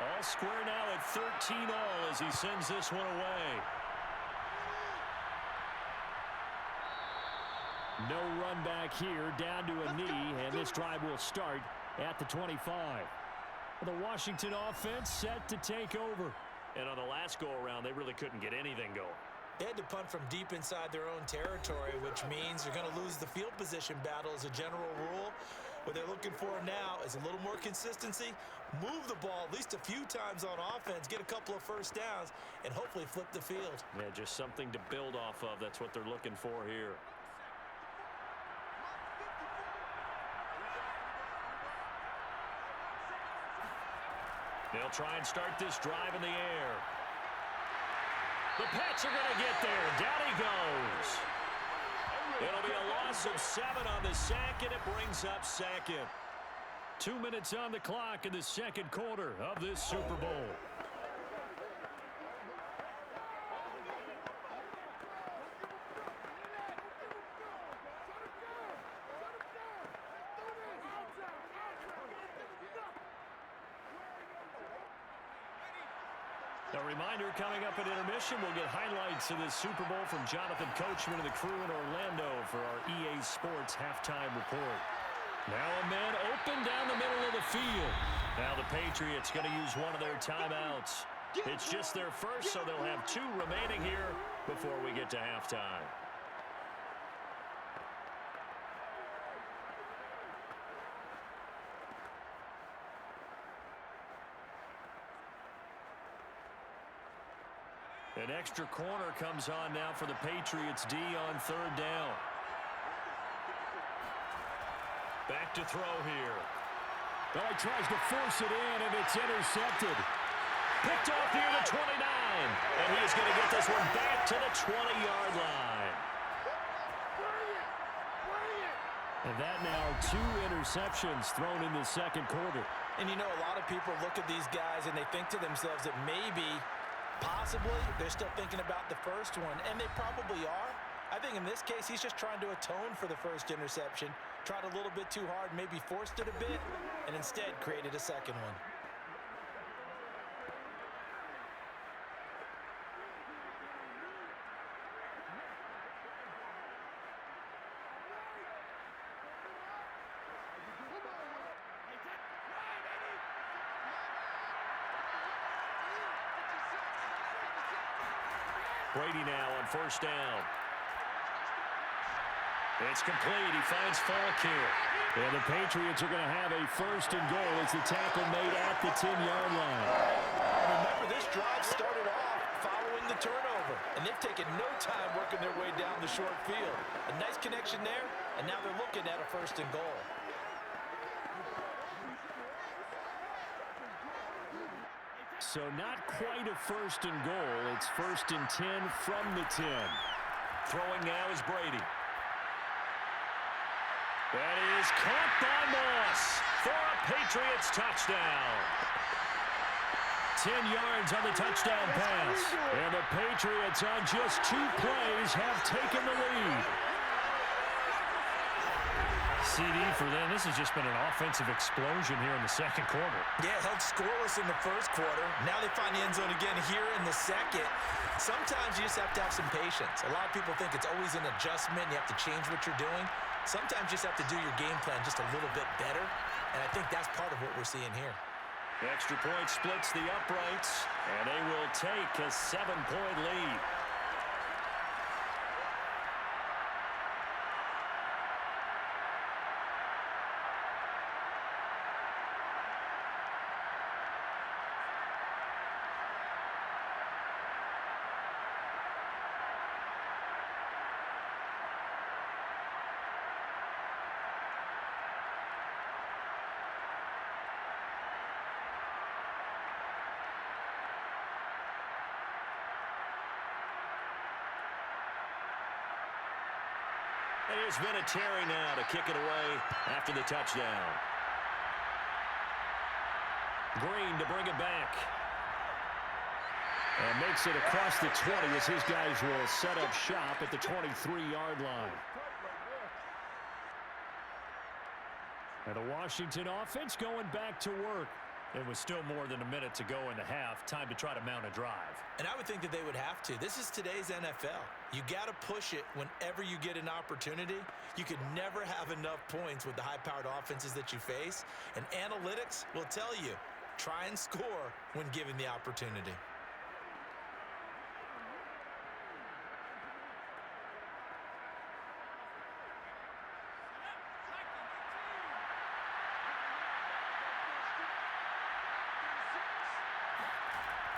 Speaker 2: All square now at 13 all as he sends this one away. No run back here, down to a knee, and this drive will start at the 25. The Washington offense set to take over. And on the last go-around, they really couldn't get anything going.
Speaker 3: They had to punt from deep inside their own territory, which means you're going to lose the field position battle as a general rule. What they're looking for now is a little more consistency, move the ball at least a few times on offense, get a couple of first downs, and hopefully flip the field.
Speaker 2: Yeah, just something to build off of. That's what they're looking for here. They'll try and start this drive in the air. The Pats are going to get there. Down he goes. It'll be a loss of 7 on the sack, and it brings up second. 2 minutes on the clock in the second quarter of this Super Bowl. A reminder, coming up at intermission, we'll get highlights of this Super Bowl from Jonathan Coachman and the crew in Orlando for our EA Sports halftime report. Now a man open down the middle of the field. Now the Patriots going to use one of their timeouts. It's just their first, so they'll have 2 remaining here before we get to halftime. An extra corner comes on now for the Patriots D on 3rd down. Back to throw here. Well, he tries to force it in, and it's intercepted. Picked off near the 29. And he is going to get this one back to the 20-yard line. And that now 2 interceptions thrown in the second quarter.
Speaker 3: And you know, a lot of people look at these guys and they think to themselves that maybe, possibly, they're still thinking about the first one, and they probably are. I think in this case, he's just trying to atone for the first interception, tried a little bit too hard, maybe forced it a bit, and instead created a second one.
Speaker 2: Brady now on 1st down. It's complete. He finds Falk here. And the Patriots are going to have a 1st and goal as the tackle made at the 10-yard line.
Speaker 3: Remember, this drive started off following the turnover, and they've taken no time working their way down the short field. A nice connection there, and now they're looking at a 1st and goal.
Speaker 2: So not quite a 1st and goal. It's 1st and 10 from the 10. Throwing now is Brady. That is caught by Moss for a Patriots touchdown. 10 yards on the touchdown pass. And the Patriots on just 2 plays have taken the lead. CD for them. This has just been an offensive explosion here in the second quarter.
Speaker 3: Yeah, held scoreless in the first quarter. Now they find the end zone again here in the second. Sometimes you just have to have some patience. A lot of people think it's always an adjustment. You have to change what you're doing. Sometimes you just have to do your game plan just a little bit better. And I think that's part of what we're seeing here.
Speaker 2: The extra point splits the uprights, and they will take a 7-point lead. Here's Vinatieri now to kick it away after the touchdown. Green to bring it back. And makes it across the 20 as his guys will set up shop at the 23-yard line. And the Washington offense going back to work. It was still more than a minute to go in the half. Time to try to mount a drive.
Speaker 3: And I would think that they would have to. This is today's NFL. You got to push it whenever you get an opportunity. You could never have enough points with the high-powered offenses that you face. And analytics will tell you, try and score when given the opportunity.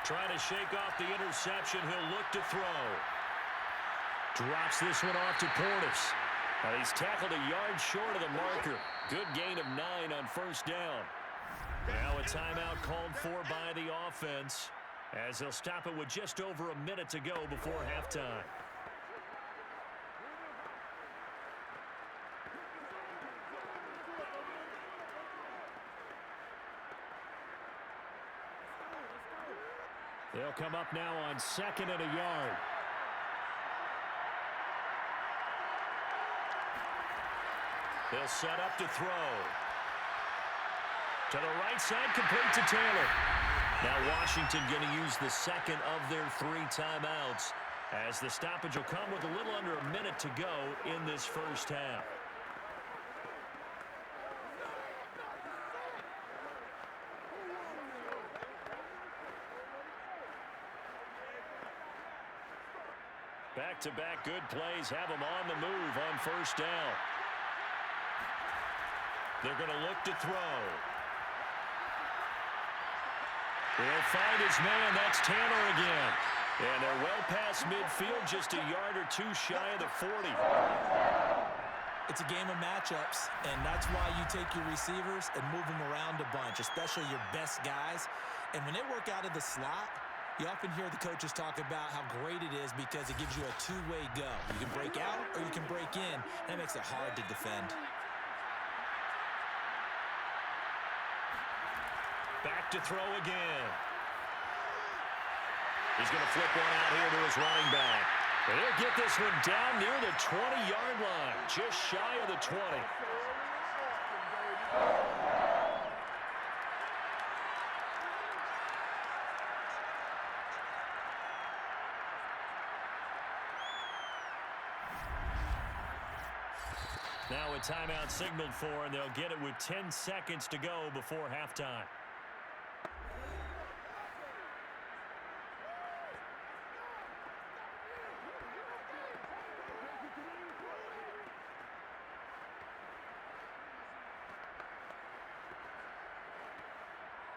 Speaker 2: Trying to shake off the interception. He'll look to throw. Drops this one off to Portis. And he's tackled a yard short of the marker. Good gain of 9 on first down. Now a timeout called for by the offense, as they'll stop it with just over a minute to go before halftime. They'll come up now on 2nd and a yard. They'll set up to throw. To the right side, complete to Taylor. Now Washington going to use the second of their 3 timeouts, as the stoppage will come with a little under a minute to go in this first half. Back-to-back good plays have them on the move on first down. They're going to look to throw. He'll find his man. That's Taylor again. And they're well past midfield, just a yard or 2 shy of the 40.
Speaker 3: It's a game of matchups, and that's why you take your receivers and move them around a bunch, especially your best guys. And when they work out of the slot, you often hear the coaches talk about how great it is because it gives you a 2-way go. You can break out or you can break in. That makes it hard to defend.
Speaker 2: Back to throw again. He's going to flip one out here to his running back. And he'll get this one down near the 20-yard line, just shy of the 20. Now a timeout signaled for, and they'll get it with 10 seconds to go before halftime.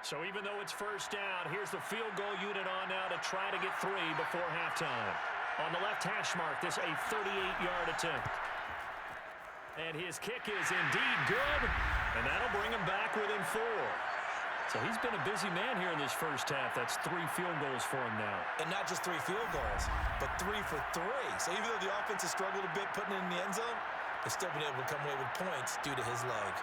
Speaker 2: So even though it's first down, here's the field goal unit on now to try to get 3 before halftime. On the left hash mark, this a 38-yard attempt. And his kick is indeed good, and that'll bring him back within 4. So he's been a busy man here in this first half. That's 3 field goals for him now.
Speaker 3: And not just 3 field goals, but 3 for 3. So even though the offense has struggled a bit putting it in the end zone, they've still been able to come away with points due to his leg.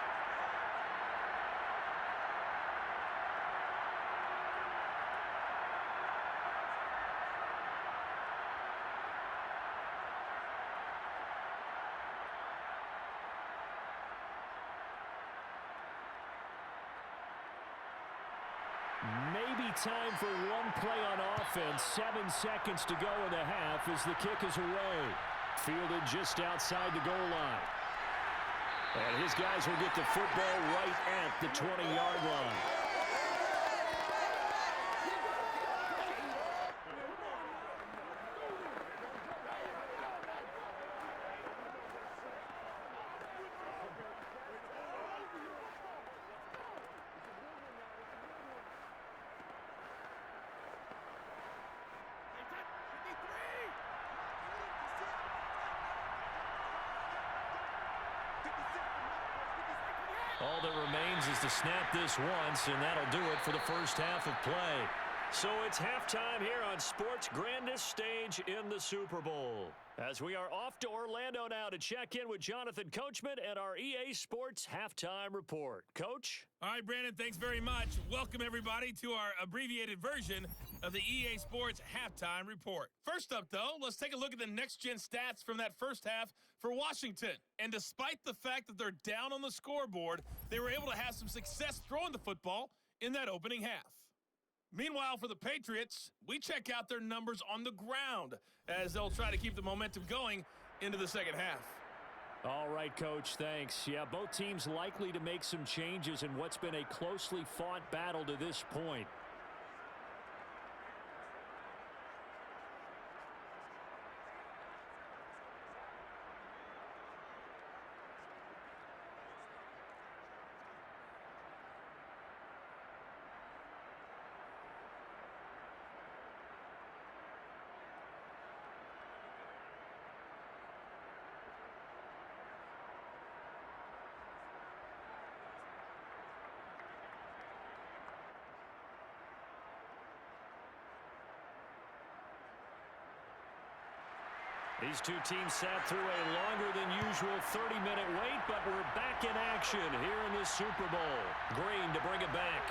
Speaker 2: Maybe time for one play on offense. 7 seconds to go in the half as the kick is away. Fielded just outside the goal line. And his guys will get the football right at the 20-yard line. All that remains is to snap this once, and that'll do it for the first half of play. So it's halftime here on sports' grandest stage in the Super Bowl. As we are off to Orlando now to check in with Jonathan Coachman and our EA Sports Halftime Report. Coach?
Speaker 1: All right, Brandon, thanks very much. Welcome, everybody, to our abbreviated version of the EA Sports Halftime Report. First up, though, let's take a look at the next-gen stats from that first half for Washington. And despite the fact that they're down on the scoreboard, they were able to have some success throwing the football in that opening half. Meanwhile, for the Patriots, we check out their numbers on the ground as they'll try to keep the momentum going into the second half.
Speaker 2: All right, Coach, thanks. Yeah, both teams likely to make some changes in what's been a closely fought battle to this point. These two teams sat through a longer than usual 30-minute wait, but we're back in action here in the Super Bowl. Green to bring it back.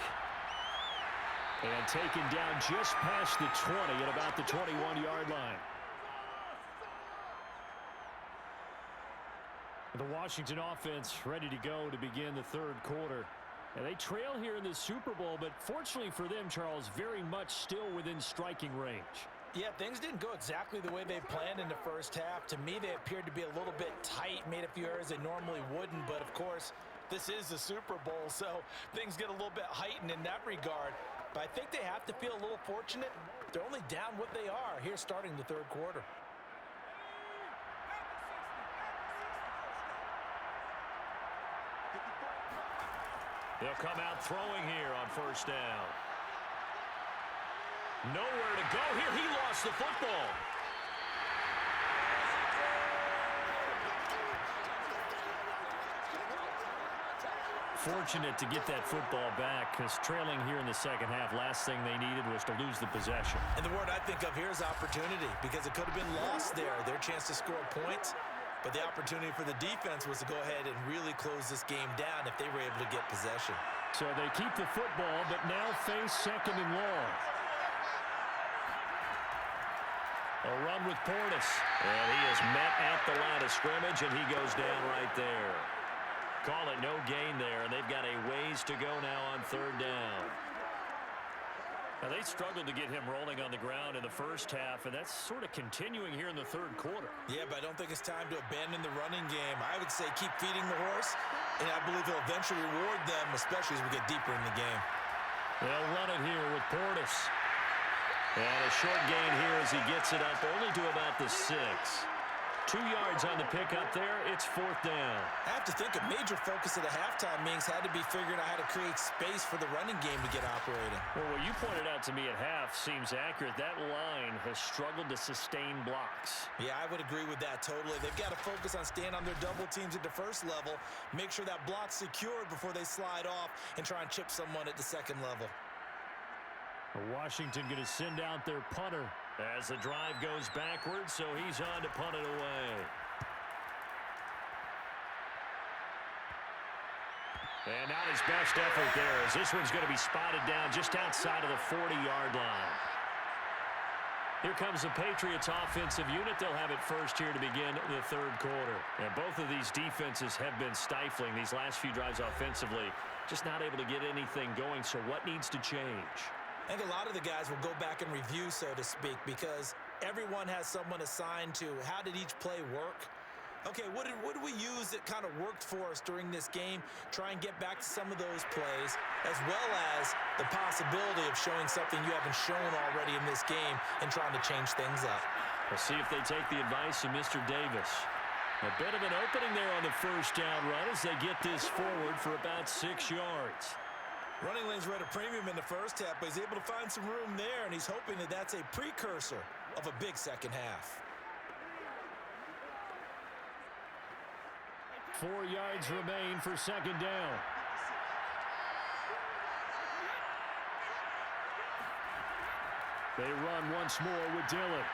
Speaker 2: And taken down just past the 20 at about the 21-yard line. The Washington offense ready to go to begin the third quarter. And they trail here in the Super Bowl, but fortunately for them, Charles, very much still within striking range.
Speaker 3: Yeah, things didn't go exactly the way they planned in the first half. To me, they appeared to be a little bit tight, made a few errors they normally wouldn't. But, of course, this is the Super Bowl, so things get a little bit heightened in that regard. But I think they have to feel a little fortunate. They're only down what they are here starting the third quarter.
Speaker 2: They'll come out throwing here on first down. Nowhere to go here. He lost the football. Fortunate to get that football back because trailing here in the second half, last thing they needed was to lose the possession.
Speaker 3: And the word I think of here is opportunity because it could have been lost there, their chance to score points. But the opportunity for the defense was to go ahead and really close this game down if they were able to get possession.
Speaker 2: So they keep the football, but now face second and long. A run with Portis. And he is met at the line of scrimmage, and he goes down right there. Call it no gain there, and they've got a ways to go now on third down. Now, they struggled to get him rolling on the ground in the first half, and that's sort of continuing here in the third quarter.
Speaker 3: Yeah, but I don't think it's time to abandon the running game. I would say keep feeding the horse, and I believe he'll eventually reward them, especially as we get deeper in the game.
Speaker 2: They'll run it here with Portis. And a short gain here as he gets it up only to about the 6. 2 yards on the pickup there. It's fourth down.
Speaker 3: I have to think a major focus of the halftime meetings had to be figuring out how to create space for the running game to get operating.
Speaker 2: Well, what you pointed out to me at half seems accurate. That line has struggled to sustain blocks.
Speaker 3: Yeah, I would agree with that totally. They've got to focus on staying on their double teams at the first level, make sure that block's secured before they slide off and try and chip someone at the second level.
Speaker 2: Washington going to send out their punter as the drive goes backwards, so he's on to punt it away. And not his best effort there, as this one's going to be spotted down just outside of the 40-yard line. Here comes the Patriots offensive unit. They'll have it first here to begin the third quarter. And both of these defenses have been stifling these last few drives offensively. Just not able to get anything going, so what needs to change?
Speaker 3: I think a lot of the guys will go back and review, so to speak, because everyone has someone assigned to how did each play work. Okay, what did we use that kind of worked for us during this game? Try and get back to some of those plays, as well as the possibility of showing something you haven't shown already in this game and trying to change things up.
Speaker 2: We'll see if they take the advice of Mr. Davis. A bit of an opening there on the first down run as they get this forward for about 6 yards.
Speaker 3: Running lanes were at a premium in the first half, but he's able to find some room there, and he's hoping that that's a precursor of a big second half.
Speaker 2: 4 yards remain for second down. They run once more with Dillon.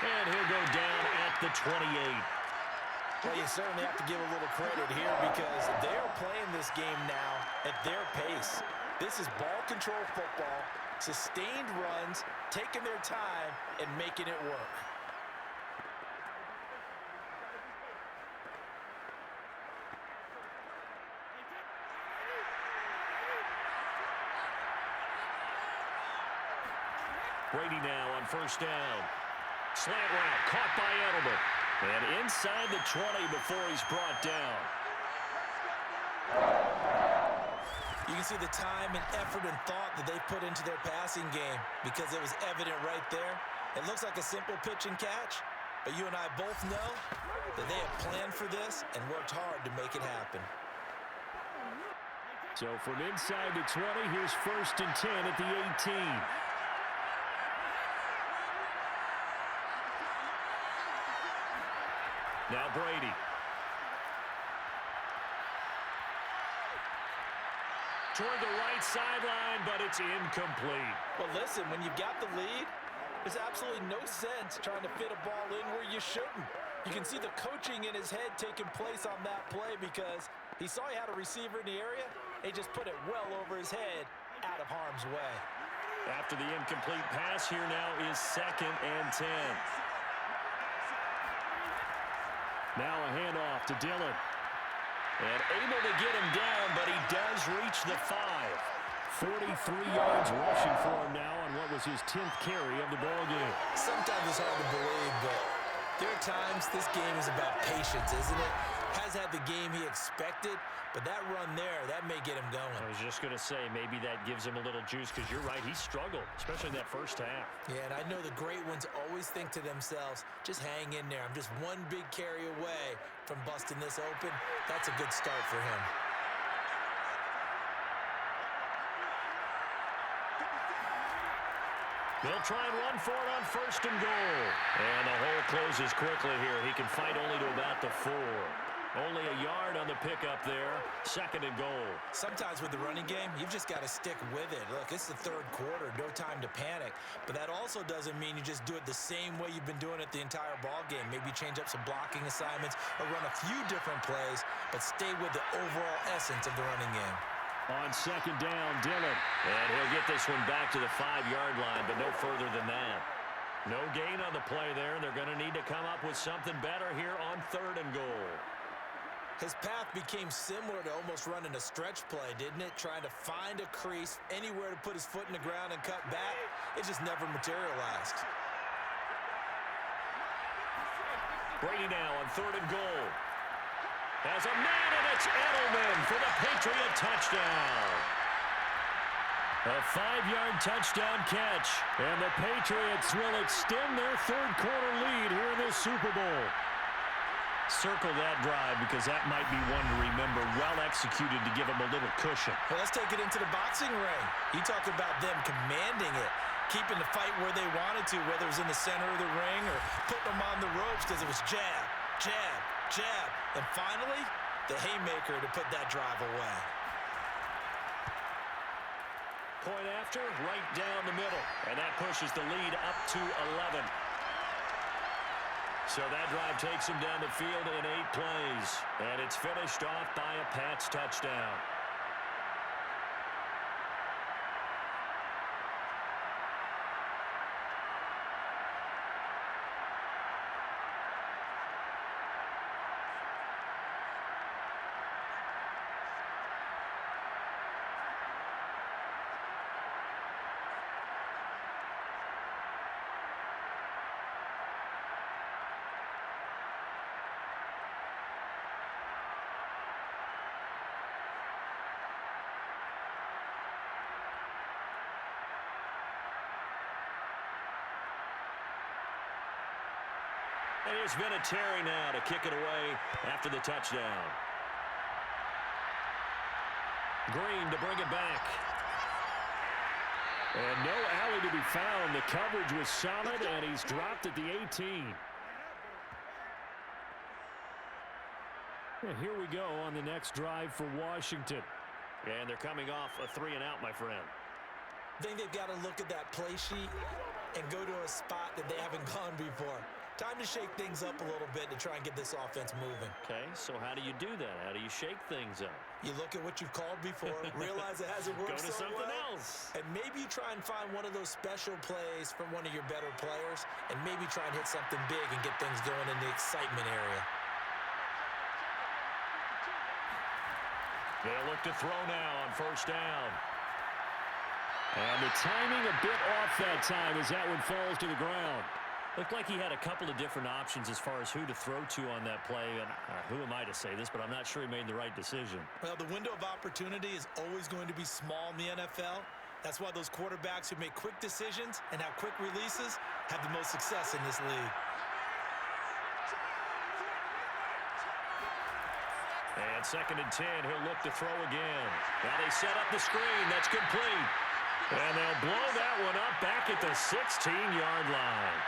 Speaker 2: And he'll go down at the 28.
Speaker 3: Well, you certainly have to give a little credit here because they're playing this game now at their pace. This is ball control football, sustained runs, taking their time, and making it work.
Speaker 2: Brady now on first down. Slant route caught by Edelman. And inside the 20 before he's brought down.
Speaker 3: You can see the time and effort and thought that they put into their passing game because it was evident right there. It looks like a simple pitch and catch, but you and I both know that they have planned for this and worked hard to make it happen.
Speaker 2: So from inside the 20, here's 1st and 10 at the 18. Now Brady. Toward the right sideline, but it's incomplete.
Speaker 3: Well, listen, when you've got the lead, there's absolutely no sense trying to fit a ball in where you shouldn't. You can see the coaching in his head taking place on that play because he saw he had a receiver in the area. He just put it well over his head out of harm's way.
Speaker 2: After the incomplete pass, here now is 2nd and 10. Now a handoff to Dillon. And able to get him down, but he does reach the 5. 43 yards rushing for him now on what was his 10th carry of the ballgame.
Speaker 3: Sometimes it's hard to believe, but there are times this game is about patience, isn't it? Has had the game he expected, but that run there, that may get him going.
Speaker 2: I was just going to say, maybe that gives him a little juice because you're right, he struggled, especially in that first half.
Speaker 3: Yeah, and I know the great ones always think to themselves, just hang in there. I'm just one big carry away from busting this open. That's a good start for him.
Speaker 2: They'll try and run for it on 1st and goal. And the hole closes quickly here. He can fight only to about the 4. Only a yard on the pickup there. 2nd and goal.
Speaker 3: Sometimes with the running game, you've just got to stick with it. Look, it's the 3rd quarter. No time to panic. But that also doesn't mean you just do it the same way you've been doing it the entire ball game. Maybe change up some blocking assignments or run a few different plays, but stay with the overall essence of the running game.
Speaker 2: On 2nd down, Dillon. And he'll get this one back to the 5-yard line, but no further than that. No gain on the play there, and they're going to need to come up with something better here on 3rd and goal.
Speaker 3: His path became similar to almost running a stretch play, didn't it? Trying to find a crease, anywhere to put his foot in the ground and cut back. It just never materialized.
Speaker 2: Brady now on 3rd and goal. Has a man, and it's Edelman for the Patriot touchdown. A 5-yard touchdown catch, and the Patriots will extend their 3rd quarter lead here in this Super Bowl. Circle that drive because that might be one to remember. Well executed to give them a little cushion.
Speaker 3: Well, let's take it into the boxing ring. You talked about them commanding it, keeping the fight where they wanted to, whether it was in the center of the ring or putting them on the ropes because it was jab, jab, jab. And finally, the haymaker to put that drive away.
Speaker 2: Point after, right down the middle. And that pushes the lead up to 11. So that drive takes him down the field in 8 plays. And it's finished off by a Pats touchdown. And here's Vinatieri now to kick it away after the touchdown. Green to bring it back. And no alley to be found. The coverage was solid, and he's dropped at the 18. And here we go on the next drive for Washington. And they're coming off a 3-and-out, my friend.
Speaker 3: I think they've got to look at that play sheet and go to a spot that they haven't gone before. Time to shake things up a little bit to try and get this offense moving.
Speaker 2: Okay, so how do you do that? How do you shake things up?
Speaker 3: You look at what you've called before, realize it hasn't worked
Speaker 2: Go to
Speaker 3: so
Speaker 2: something
Speaker 3: well,
Speaker 2: else.
Speaker 3: and maybe you try and find one of those special plays from one of your better players, and maybe try and hit something big and get things going in the excitement area.
Speaker 2: They'll look to throw now on 1st down. And the timing a bit off that time as that one falls to the ground. Looked like he had a couple of different options as far as who to throw to on that play. And who am I to say this, but I'm not sure he made the right decision.
Speaker 3: Well, the window of opportunity is always going to be small in the NFL. That's why those quarterbacks who make quick decisions and have quick releases have the most success in this league.
Speaker 2: And 2nd and 10, he'll look to throw again. Now they set up the screen. That's complete. And they'll blow that one up back at the 16-yard line.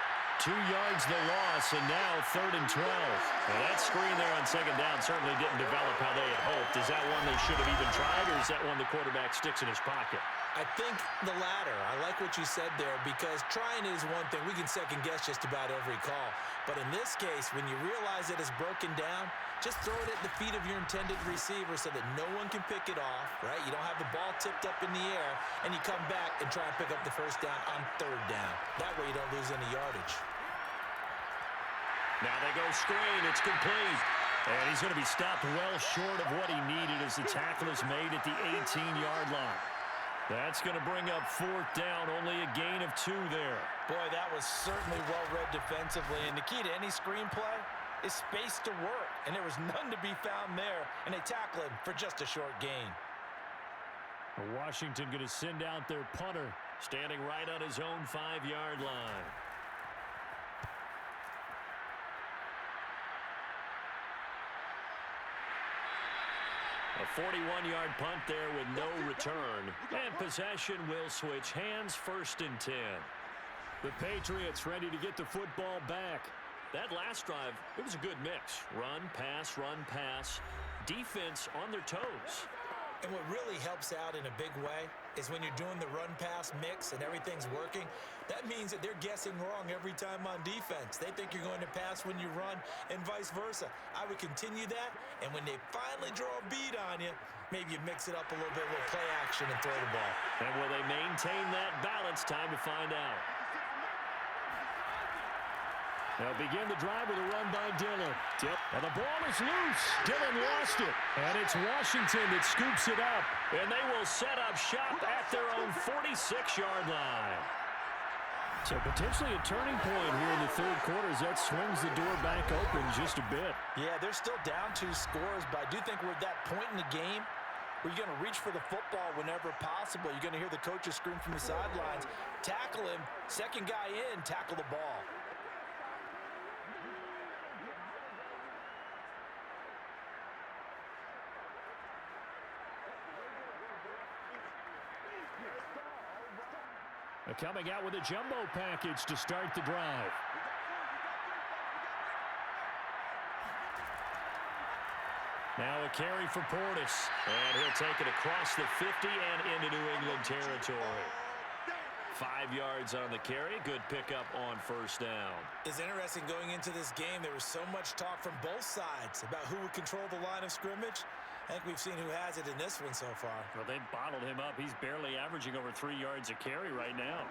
Speaker 2: 2 yards the loss, and now 3rd and 12. Now that screen there on 2nd down certainly didn't develop how they had hoped. Is that one they should have even tried, or is that one the quarterback sticks in his pocket?
Speaker 3: I think the latter. I like what you said there, because trying is one thing. We can second-guess just about every call. But in this case, when you realize that it's broken down, just throw it at the feet of your intended receiver so that no one can pick it off, right? You don't have the ball tipped up in the air, and you come back and try and pick up the 1st down on 3rd down. That way you don't lose any yardage.
Speaker 2: Now they go screen. It's complete. And he's going to be stopped well short of what he needed as the tackle is made at the 18-yard line. That's going to bring up 4th down, only a gain of 2 there.
Speaker 3: Boy, that was certainly well-read defensively, and the key to any screenplay is space to work, and there was none to be found there, and they tackle him for just a short gain.
Speaker 2: Washington going to send out their punter, standing right on his own 5-yard line. A 41-yard punt there with no return. And possession will switch hands, 1st and 10. The Patriots ready to get the football back. That last drive, it was a good mix. Run, pass, defense on their toes.
Speaker 3: And what really helps out in a big way is when you're doing the run-pass mix and everything's working, that means that they're guessing wrong every time on defense. They think you're going to pass when you run and vice versa. I would continue that, and when they finally draw a bead on you, maybe you mix it up a little bit, a little play action and throw the ball.
Speaker 2: And will they maintain that balance? Time to find out. They'll begin the drive with a run by Dillon. And the ball is loose. Dillon lost it. And it's Washington that scoops it up. And they will set up shop at their own 46-yard line. So potentially a turning point here in the 3rd quarter as that swings the door back open just a bit.
Speaker 3: Yeah, they're still down 2 scores, but I do think we're at that point in the game where you're going to reach for the football whenever possible. You're going to hear the coaches scream from the sidelines. Tackle him. 2nd guy in, tackle the ball.
Speaker 2: Coming out with a jumbo package to start the drive. Now a carry for Portis. And he'll take it across the 50 and into New England territory. 5 yards on the carry. Good pickup on 1st down.
Speaker 3: It's interesting going into this game. There was so much talk from both sides about who would control the line of scrimmage. I think we've seen who has it in this one so far.
Speaker 2: Well, they bottled him up. He's barely averaging over 3 yards a carry right now.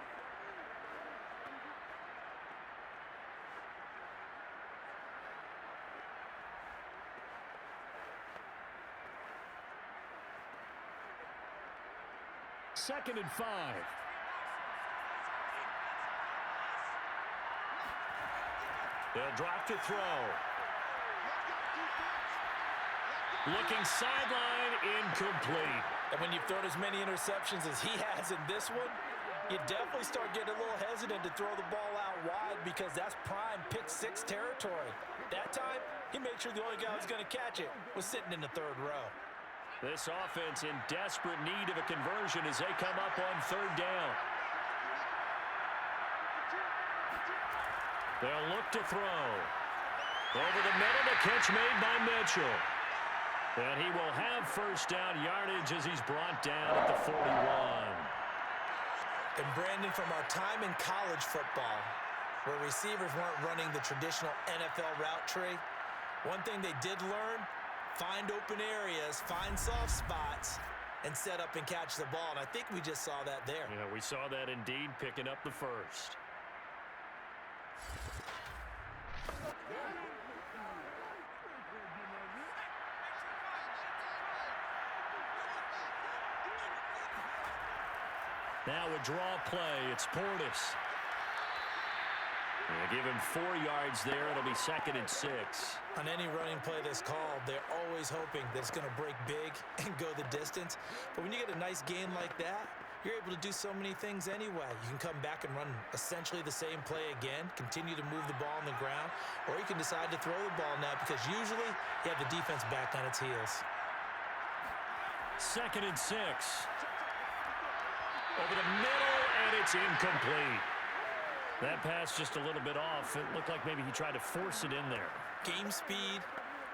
Speaker 2: Second and 5. They'll drop to throw. Looking sideline, incomplete.
Speaker 3: And when you've thrown as many interceptions as he has in this one, you definitely start getting a little hesitant to throw the ball out wide because that's prime pick-6 territory. That time, he made sure the only guy who was going to catch it was sitting in the 3rd row.
Speaker 2: This offense in desperate need of a conversion as they come up on 3rd down. They'll look to throw. Over the middle, the catch made by Mitchell. And he will have 1st down yardage as he's brought down at the 41.
Speaker 3: And Brandon, from our time in college football, where receivers weren't running the traditional NFL route tree, one thing they did learn, find open areas, find soft spots, and set up and catch the ball. And I think we just saw that there.
Speaker 2: Yeah, we saw that indeed, picking up the 1st. Now a draw play. It's Portis. They give him 4 yards there. It'll be 2nd and 6.
Speaker 3: On any running play that's called, they're always hoping that it's going to break big and go the distance. But when you get a nice gain like that, you're able to do so many things anyway. You can come back and run essentially the same play again, continue to move the ball on the ground, or you can decide to throw the ball now because usually you have the defense back on its heels.
Speaker 2: 2nd and 6. Over the middle, and it's incomplete. That pass just a little bit off. It looked like maybe he tried to force it in there.
Speaker 3: Game speed,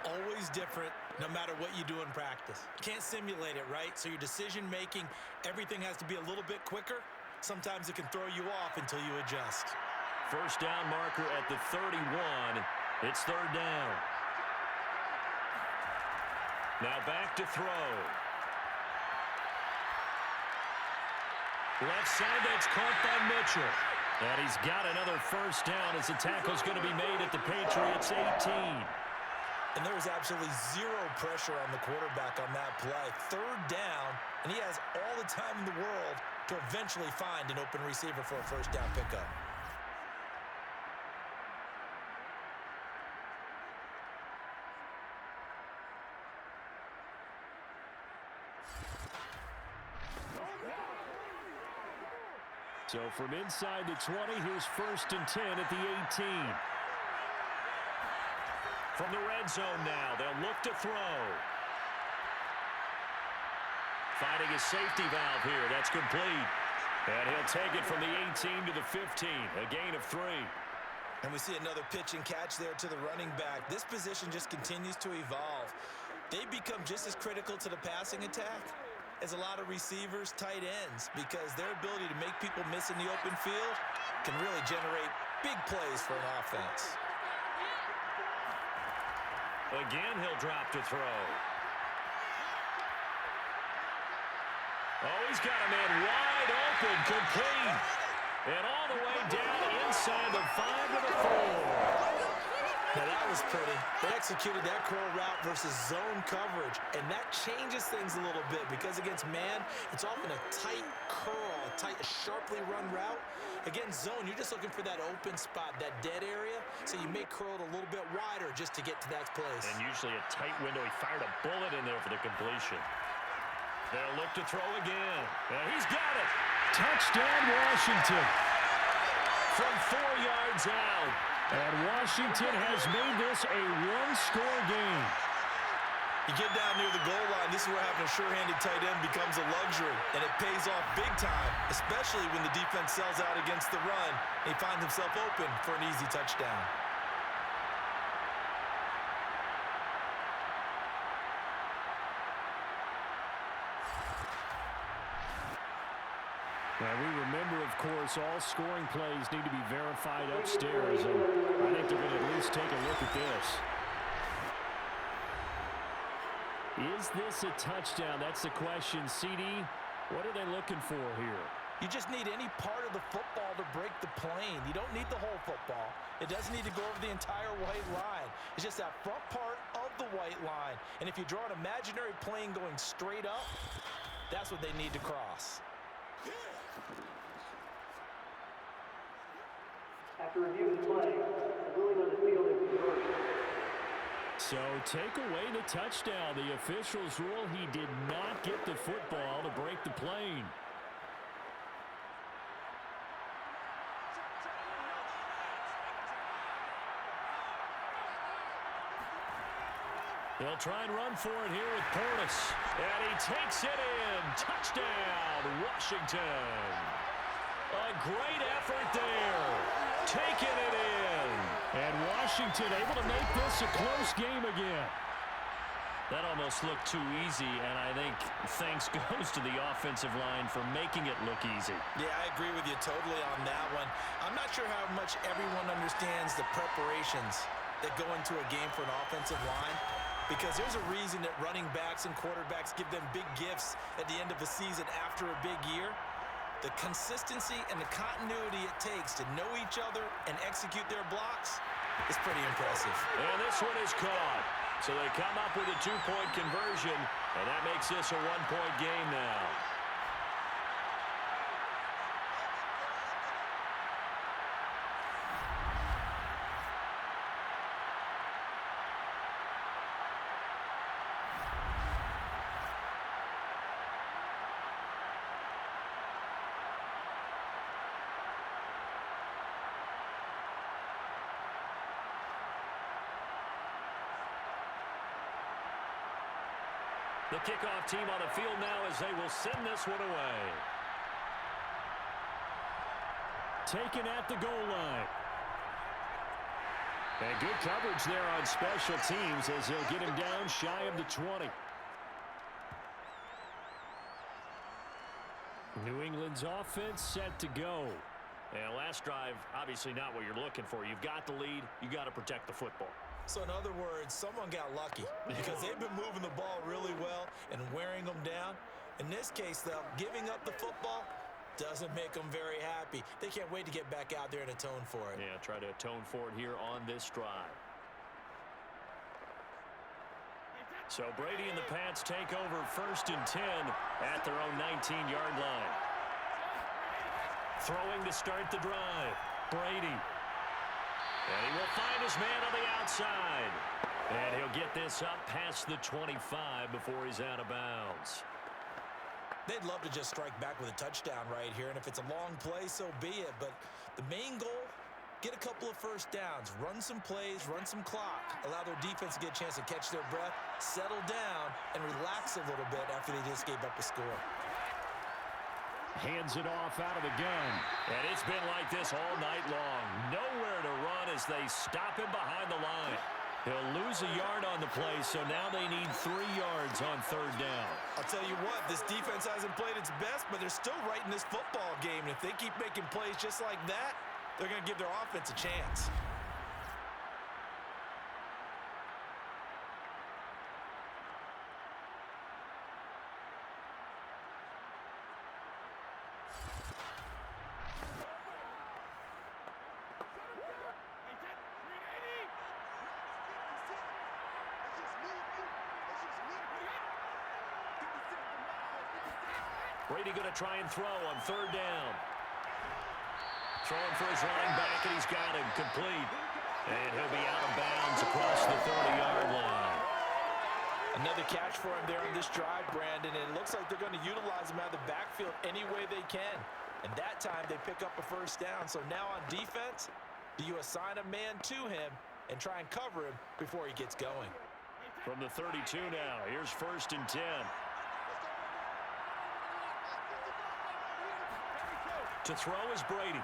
Speaker 3: always different, no matter what you do in practice. You can't simulate it, right? So your decision-making, everything has to be a little bit quicker. Sometimes it can throw you off until you adjust.
Speaker 2: First down marker at the 31. It's 3rd down. Now back to throw. Left side, that's caught by Mitchell. And he's got another first down as the tackle's going to be made at the Patriots' 18.
Speaker 3: And there was absolutely zero pressure on the quarterback on that play. 3rd down, and he has all the time in the world to eventually find an open receiver for a first down pickup.
Speaker 2: So from inside the 20, here's 1st and 10 at the 18. From the red zone now, they'll look to throw. Finding a safety valve here. That's complete. And he'll take it from the 18 to the 15. A gain of 3.
Speaker 3: And we see another pitch and catch there to the running back. This position just continues to evolve. They become just as critical to the passing attack as a lot of receivers, tight ends, because their ability to make people miss in the open field can really generate big plays for an offense.
Speaker 2: Again, he'll drop to throw. Oh, he's got a man wide open, complete. And all the way down inside the 5 to the 4.
Speaker 3: Now that was pretty. They executed that curl route versus zone coverage, and that changes things a little bit because against man, it's often a tight curl, a sharply run route. Against zone, you're just looking for that open spot, that dead area, so you may curl it a little bit wider just to get to that place.
Speaker 2: And usually a tight window. He fired a bullet in there for the completion. They'll look to throw again. And he's got it. Touchdown, Washington. From 4 yards out. And Washington has made this a one-score game.
Speaker 3: You get down near the goal line, this is where having a sure-handed tight end becomes a luxury, and it pays off big time, especially when the defense sells out against the run, and he finds himself open for an easy touchdown.
Speaker 2: Now, we remember, of course, all scoring plays need to be verified upstairs, and I think they're going to at least take a look at this. Is this a touchdown? That's the question. CD, what are they looking for here?
Speaker 3: You just need any part of the football to break the plane. You don't need the whole football. It doesn't need to go over the entire white line. It's just that front part of the white line. And if you draw an imaginary plane going straight up, that's what they need to cross.
Speaker 4: After reviewing the play, the ruling on the field is reversed.
Speaker 2: So take away the touchdown. The officials rule he did not get the football to break the plane. They'll try and run for it here with Portis. And he takes it in. Touchdown, Washington. A great effort there. Taking it in. And Washington able to make this a close game again. That almost looked too easy, and I think thanks goes to the offensive line for making it look easy.
Speaker 3: Yeah, I agree with you totally on that one. I'm not sure how much everyone understands the preparations that go into a game for an offensive line, because there's a reason that running backs and quarterbacks give them big gifts at the end of the season after a big year. The consistency and the continuity it takes to know each other and execute their blocks is pretty impressive.
Speaker 2: And this one is caught. So they come up with a two-point conversion, and that makes this a one-point game now. The kickoff team on the field now as they will send this one away. Taken at the goal line. And good coverage there on special teams as they'll get him down shy of the 20. New England's offense set to go. And last drive, obviously not what you're looking for. You've got the lead. You got to protect the football.
Speaker 3: So in other words, someone got lucky because they've been moving the ball really well and wearing them down. In this case, though, giving up the football doesn't make them very happy. They can't wait to get back out there and atone for it.
Speaker 2: Yeah, try to atone for it here on this drive. So Brady and the Pats take over 1st and 10 at their own 19-yard line. Throwing to start the drive, Brady. And he will find his man on the outside. And he'll get this up past the 25 before he's out of bounds.
Speaker 3: They'd love to just strike back with a touchdown right here, and if it's a long play, so be it. But the main goal, get a couple of first downs, run some plays, run some clock, allow their defense to get a chance to catch their breath, settle down, and relax a little bit after they just gave up a score.
Speaker 2: Hands it off out of the gun. And it's been like this all night long. Nowhere to run as they stop him behind the line. He'll lose a yard on the play, so now they need 3 yards on 3rd down.
Speaker 3: I'll tell you what, this defense hasn't played its best, but they're still right in this football game. And if they keep making plays just like that, they're going to give their offense a chance.
Speaker 2: Brady going to try and throw on 3rd down. Throwing for his running back, and he's got him complete. And he'll be out of bounds across the 30-yard line.
Speaker 3: Another catch for him there on this drive, Brandon, and it looks like they're going to utilize him out of the backfield any way they can. And that time, they pick up a 1st down. So now on defense, do you assign a man to him and try and cover him before he gets going?
Speaker 2: From the 32 now, here's 1st and 10. To throw is Brady.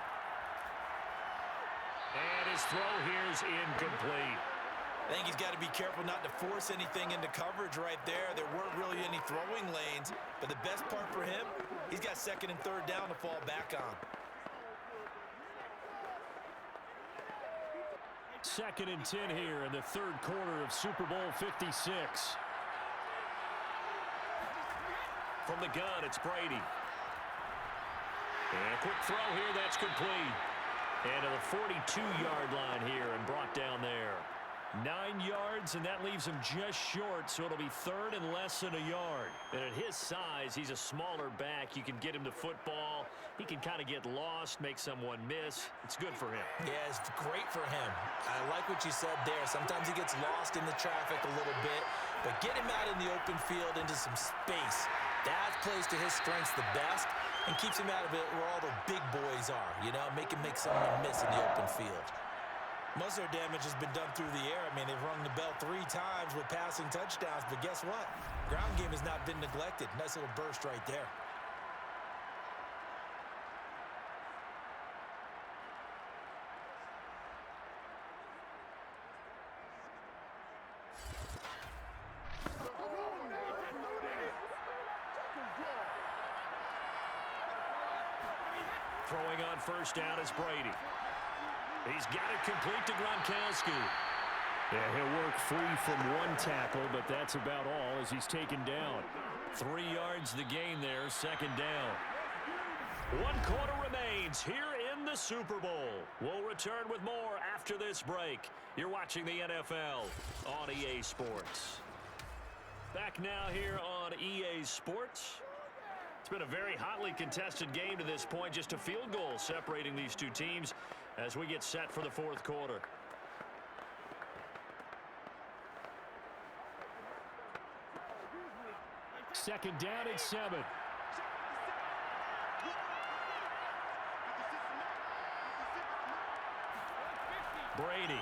Speaker 2: And his throw here is incomplete.
Speaker 3: I think he's got to be careful not to force anything into coverage right there. There weren't really any throwing lanes, but the best part for him, he's got 2nd and 3rd down to fall back on.
Speaker 2: 2nd and 10 here in the 3rd quarter of Super Bowl 56. From the gun, it's Brady. And a quick throw here, that's complete. And to the 42-yard line here and brought down there. 9 yards, and that leaves him just short, so it'll be 3rd and less than a yard. And at his size, he's a smaller back. You can get him to football. He can kind of get lost, make someone miss. It's good for him.
Speaker 3: Yeah, it's great for him. I like what you said there. Sometimes he gets lost in the traffic a little bit, but get him out in the open field into some space. That plays to his strengths the best and keeps him out of it where all the big boys are, you know, make him make someone miss in the open field. Most of their damage has been done through the air. I mean, they've rung the bell 3 times with passing touchdowns, but guess what? Ground game has not been neglected. Nice little burst right there.
Speaker 2: Throwing on 1st down is Brady. He's got it complete to Gronkowski. Yeah, he'll work free from 1 tackle, but that's about all as he's taken down. 3 yards the gain there, 2nd down. 1 quarter remains here in the Super Bowl. We'll return with more after this break. You're watching the NFL on EA Sports. Back now here on EA Sports. It's been a very hotly contested game to this point. Just a field goal separating these 2 teams as we get set for the 4th quarter. Second down at 7. Brady.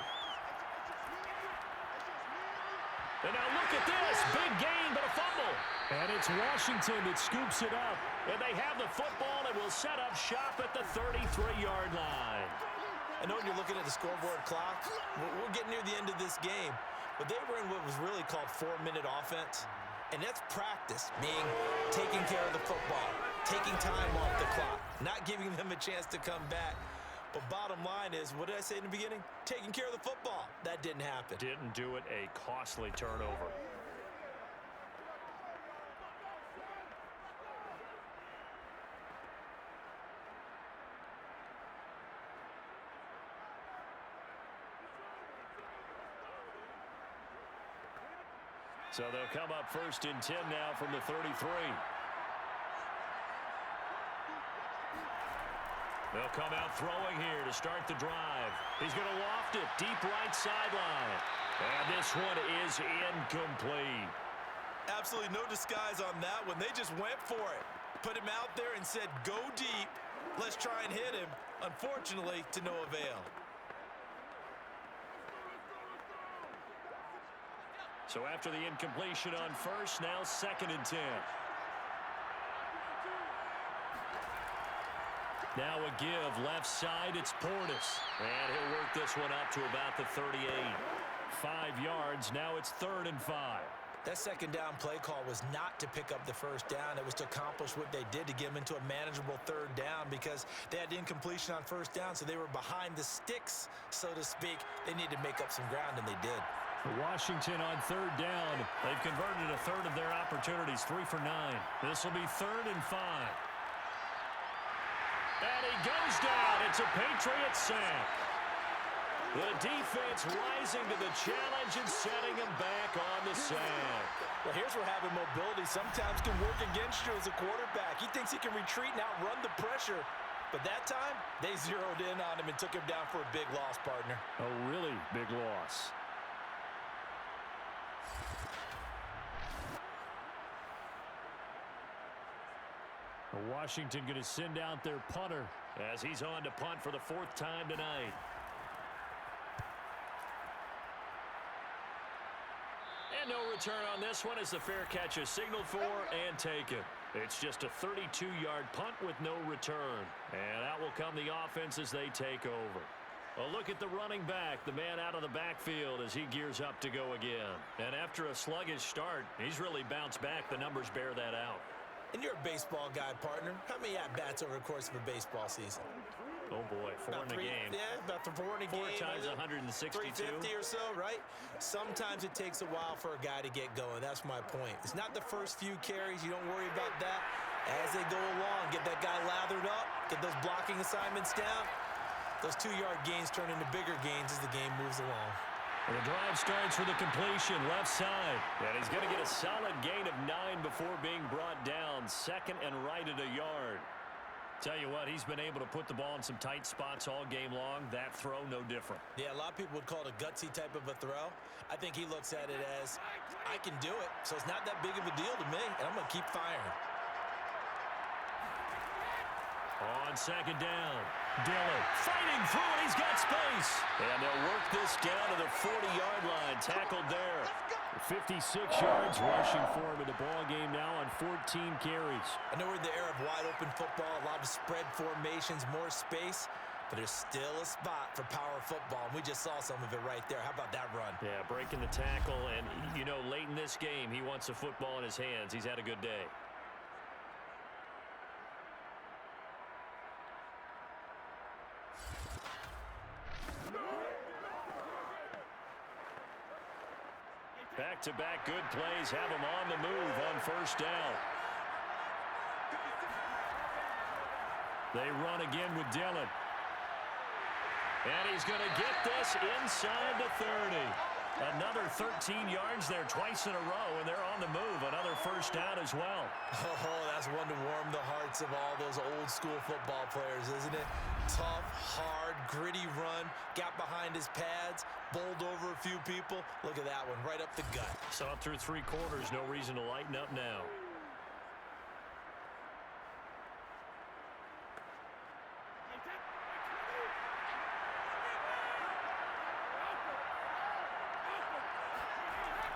Speaker 2: And now look at this. Big gain, but a fumble. And it's Washington that scoops it up. And they have the football and will set up shop at the 33-yard line.
Speaker 3: I know when you're looking at the scoreboard clock, we're getting near the end of this game. But they were in what was really called 4-minute offense. And that's practice, meaning taking care of the football, taking time off the clock, not giving them a chance to come back. But bottom line is, what did I say in the beginning? Taking care of the football. That didn't happen.
Speaker 2: Didn't do it. A costly turnover. So they'll come up 1st and 10 now from the 33. They'll come out throwing here to start the drive. He's going to loft it deep right sideline. And this one is incomplete.
Speaker 3: Absolutely no disguise on that one. They just went for it. Put him out there and said, go deep. Let's try and hit him. Unfortunately, to no avail.
Speaker 2: So after the incompletion on 1st, now 2nd and 10. Now a give left side. It's Portis. And he'll work this one up to about the 38. 5 yards. Now it's 3rd and 5.
Speaker 3: That second down play call was not to pick up the first down. It was to accomplish what they did to get them into a manageable 3rd down because they had incompletion on 1st down, so they were behind the sticks, so to speak. They needed to make up some ground, and they did.
Speaker 2: Washington on 3rd down. They've converted a 1/3 of their opportunities, 3 for 9. This will be 3rd and 5. And he goes down. It's a Patriot sack. The defense rising to the challenge and setting him back on the sack.
Speaker 3: Well, here's where having mobility sometimes can work against you as a quarterback. He thinks he can retreat and outrun the pressure. But that time, they zeroed in on him and took him down for a big loss, partner.
Speaker 2: A really big loss. Washington going to send out their punter as he's on to punt for the 4th time tonight. And no return on this one as the fair catch is signaled for and taken. It's just a 32-yard punt with no return. And out will come the offense as they take over. A look at the running back, the man out of the backfield as he gears up to go again. And after a sluggish start, he's really bounced back. The numbers bear that out.
Speaker 3: And you're a baseball guy, partner. How many at-bats over the course of a baseball season?
Speaker 2: Oh, boy, 4 in a game.
Speaker 3: Yeah, about 4 in a game.
Speaker 2: 4 times 162.
Speaker 3: 350 or so, right? Sometimes it takes a while for a guy to get going. That's my point. It's not the first few carries. You don't worry about that. As they go along, get that guy lathered up, get those blocking assignments down. Those 2-yard gains turn into bigger gains as the game moves along.
Speaker 2: And the drive starts with a completion left side. And he's going to get a solid gain of 9 before being brought down. 2nd and right at a yard. Tell you what, he's been able to put the ball in some tight spots all game long. That throw, no different.
Speaker 3: Yeah, a lot of people would call it a gutsy type of a throw. I think he looks at it as, I can do it, so it's not that big of a deal to me, and I'm going to keep firing.
Speaker 2: On 2nd down, Dillon fighting through it. He's got space. And they'll work this down to the 40-yard line. Tackled there. 56 yards rushing for him in the ball game now on 14 carries.
Speaker 3: I know we're in the era of wide-open football, a lot of spread formations, more space, but there's still a spot for power football, and we just saw some of it right there. How about that run?
Speaker 2: Yeah, breaking the tackle, and, you know, late in this game, he wants the football in his hands. He's had a good day. Back-to-back good plays have him on the move on 1st down. They run again with Dillon. And he's going to get this inside the 30. Another 13 yards there twice in a row, and they're on the move. Another 1st down as well.
Speaker 3: Oh, that's one to warm the hearts of all those old-school football players, isn't it? Tough, hard, gritty run. Got behind his pads, bowled over a few people. Look at that one, right up the gut.
Speaker 2: Saw it through 3 quarters. No reason to lighten up now.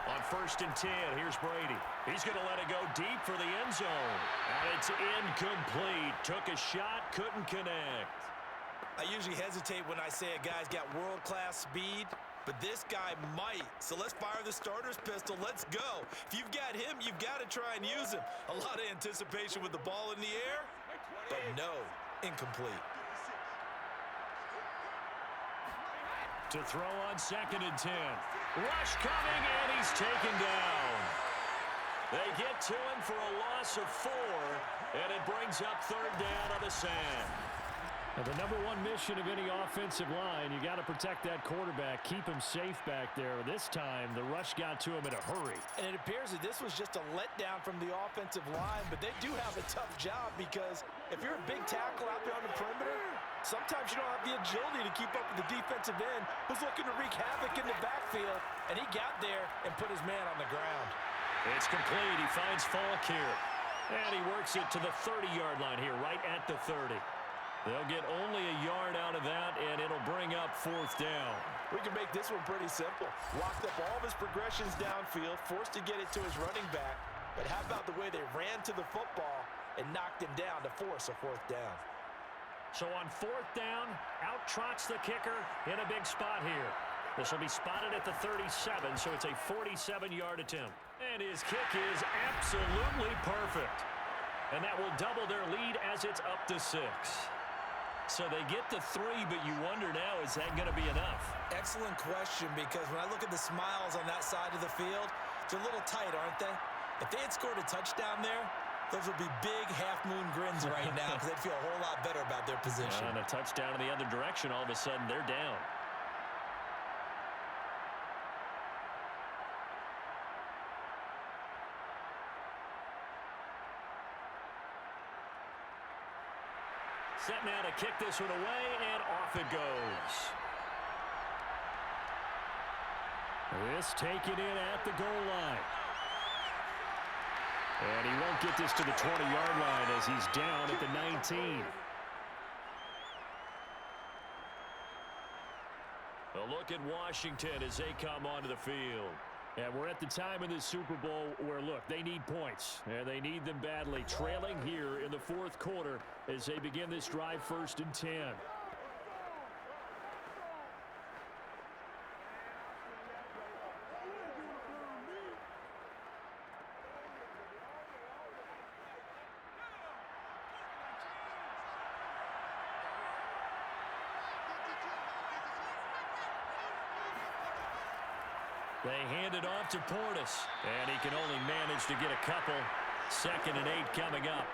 Speaker 2: On first and 10. Here's Brady. He's going to let it go deep for the end zone. And it's incomplete. Took a shot, couldn't connect.
Speaker 3: I usually hesitate when I say a guy's got world-class speed, but this guy might. So let's fire the starter's pistol. Let's go. If you've got him, you've got to try and use him. A lot of anticipation with the ball in the air, but no, incomplete.
Speaker 2: To throw on second and 10. Rush coming, and he's taken down. They get to him for a loss of 4, and it brings up third down on the sand.
Speaker 5: Now, the number one mission of any offensive line, you got to protect that quarterback, keep him safe back there. This time, the rush got to him in a hurry.
Speaker 3: And it appears that this was just a letdown from the offensive line, but they do have a tough job because if you're a big tackle out there on the perimeter, sometimes you don't have the agility to keep up with the defensive end who's looking to wreak havoc in the backfield, and he got there and put his man on the ground.
Speaker 2: It's complete. He finds Falk here. And he works it to the 30-yard line here, right at the 30. They'll get only a yard out of that, and it'll bring up fourth down.
Speaker 3: We can make this one pretty simple. Locked up all of his progressions downfield, forced to get it to his running back. But how about the way they ran to the football and knocked him down to force a fourth down?
Speaker 2: So on fourth down, out trots the kicker in a big spot here. This will be spotted at the 37, so it's a 47-yard attempt. And his kick is absolutely perfect. And that will double their lead as it's up to 6. So they get to 3, but you wonder now, is that going to be enough?
Speaker 3: Excellent question, because when I look at the smiles on that side of the field, they're a little tight, aren't they? If they had scored a touchdown there, those would be big half-moon grins right now because they'd feel a whole lot better about their position.
Speaker 2: And a touchdown in the other direction, all of a sudden they're down. Set now to kick this one away, and off it goes.
Speaker 5: This taken in at the goal line. And he won't get this to the 20-yard line as he's down at the 19.
Speaker 2: A look at Washington as they come onto the field.
Speaker 5: And we're at the time in this Super Bowl where, look, they need points. And they need them badly. Trailing here in the fourth quarter as they begin this drive, first and 10.
Speaker 2: They hand it off to Portis, and he can only manage to get a couple. 2nd and 8 coming up.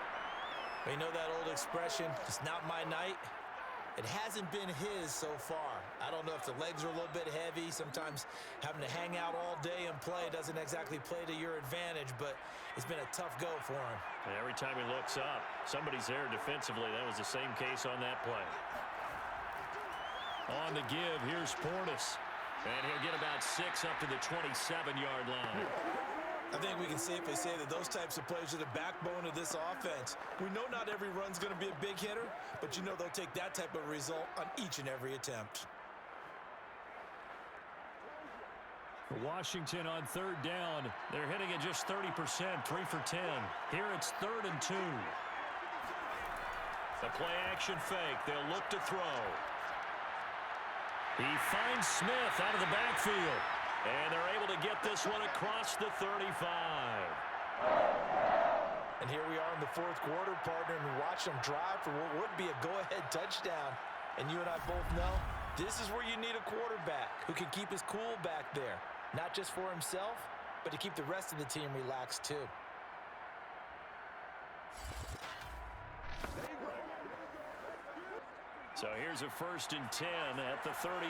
Speaker 3: You know that old expression, it's not my night? It hasn't been his so far. I don't know if the legs are a little bit heavy. Sometimes having to hang out all day and play doesn't exactly play to your advantage, but it's been a tough go for him.
Speaker 2: And every time he looks up, somebody's there defensively. That was the same case on that play. On the give, here's Portis. And he'll get about 6 up to the 27-yard line.
Speaker 3: I think we can safely say that those types of plays are the backbone of this offense. We know not every run's going to be a big hitter, but you know they'll take that type of result on each and every attempt.
Speaker 5: For Washington on third down,
Speaker 2: they're hitting it just 30%, 3 for 10. Here it's 3rd and 2. The play action fake. They'll look to throw. He finds Smith out of the backfield. And they're able to get this one across the 35.
Speaker 3: And here we are in the fourth quarter, partner, and watch them drive for what would be a go-ahead touchdown. And you and I both know this is where you need a quarterback who can keep his cool back there. Not just for himself, but to keep the rest of the team relaxed too.
Speaker 2: So here's a 1st and 10 at the 38.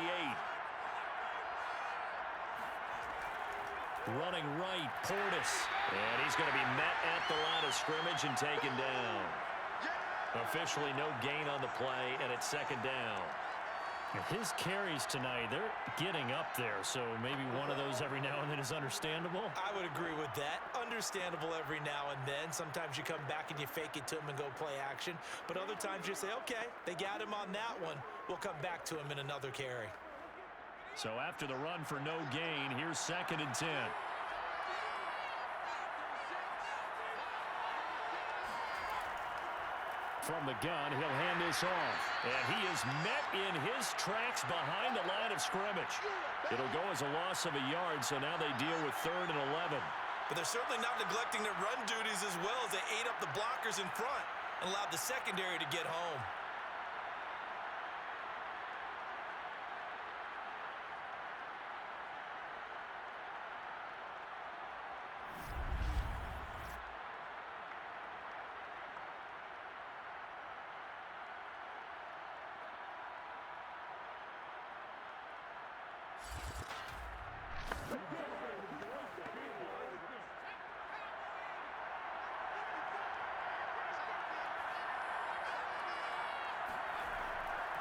Speaker 2: Running right, Portis. And he's going to be met at the line of scrimmage and taken down. Officially no gain on the play, and it's 2nd down.
Speaker 5: His carries tonight, they're getting up there, so maybe one of those every now and then is understandable.
Speaker 3: I would agree with that. Understandable every now and then. Sometimes you come back and you fake it to him and go play action. But other times you say, okay, they got him on that one. We'll come back to him in another carry.
Speaker 5: So after the run for no gain, here's 2nd and 10. From the gun, he'll hand this off. And he is met in his tracks behind the line of scrimmage. It'll go as a loss of a yard, so now they deal with 3rd and 11.
Speaker 3: But they're certainly not neglecting their run duties as well as they ate up the blockers in front and allowed the secondary to get home.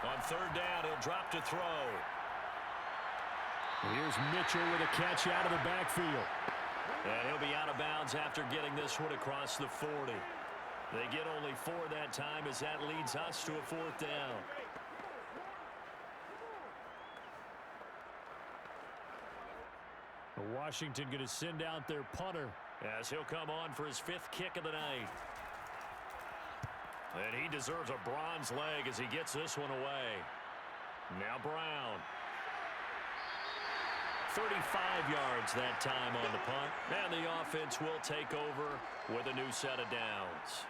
Speaker 5: On 3rd down, he'll drop to throw. Here's Mitchell with a catch out of the backfield. And he'll be out of bounds after getting this one across the 40. They get only 4 that time as that leads us to a 4th down. Washington going to send out their punter as he'll come on for his 5th kick of the night. And he deserves a bronze leg as he gets this one away. Now Brown. 35 yards that time on the punt. And the offense will take over with a new set of downs.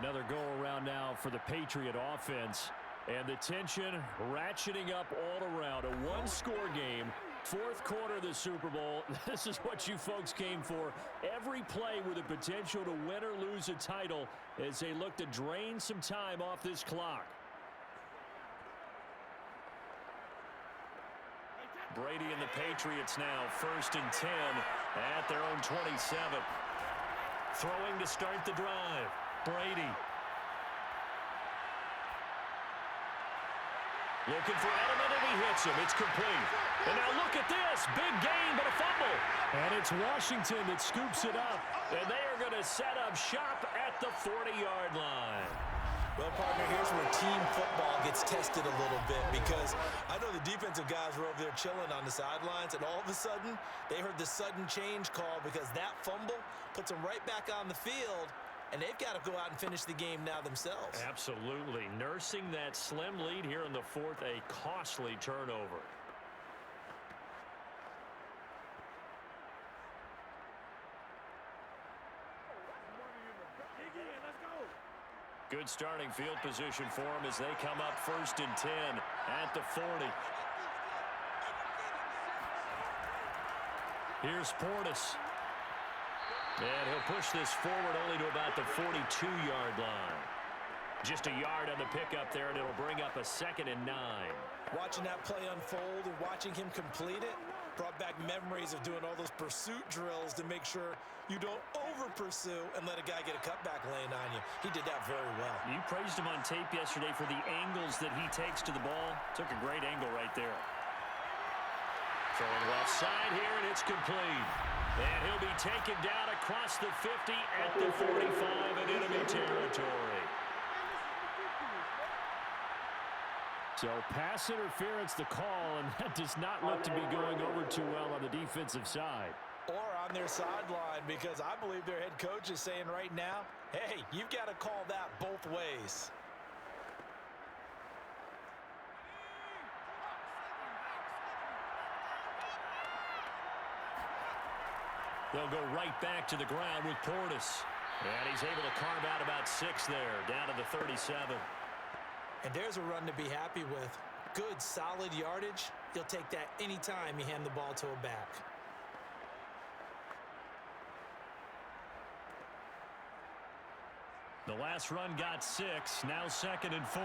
Speaker 5: Another go-around now for the Patriot offense. And the tension ratcheting up all around. A one-score game. 4th quarter of the Super Bowl. This is what you folks came for. Every play with the potential to win or lose a title as they look to drain some time off this clock. Brady and the Patriots now 1st and 10 at their own 27. Throwing to start the drive. Brady. Looking for Edelman, and he hits him. It's complete. And now look at this. Big gain, but a fumble. And it's Washington that scoops it up. And they are going to set up shop at the 40-yard line.
Speaker 3: Well, partner, here's where team football gets tested a little bit because I know the defensive guys were over there chilling on the sidelines, and all of a sudden, they heard the sudden change call because that fumble puts them right back on the field. And they've got to go out and finish the game now themselves.
Speaker 5: Absolutely. Nursing that slim lead here in the 4th, a costly turnover. Good starting field position for them as they come up 1st and 10 at the 40. Here's Portis. And he'll push this forward only to about the 42-yard line. Just a yard on the pickup there, and it'll bring up a 2nd and 9.
Speaker 3: Watching that play unfold and watching him complete it brought back memories of doing all those pursuit drills to make sure you don't over-pursue and let a guy get a cutback lane on you. He did that very well.
Speaker 5: You praised him on tape yesterday for the angles that he takes to the ball. Took a great angle right there. Throwing left side here, and it's complete. And he'll be taken down across the 50 at the 45 in enemy territory. So pass interference the call, and that does not look to be going over too well on the defensive side.
Speaker 3: Or on their sideline, because I believe their head coach is saying right now, hey, you've got to call that both ways.
Speaker 5: They'll go right back to the ground with Portis. And he's able to carve out about 6 there, down to the 37.
Speaker 3: And there's a run to be happy with. Good, solid yardage. You'll take that anytime you hand the ball to a back.
Speaker 5: The last run got 6, now 2nd and 4.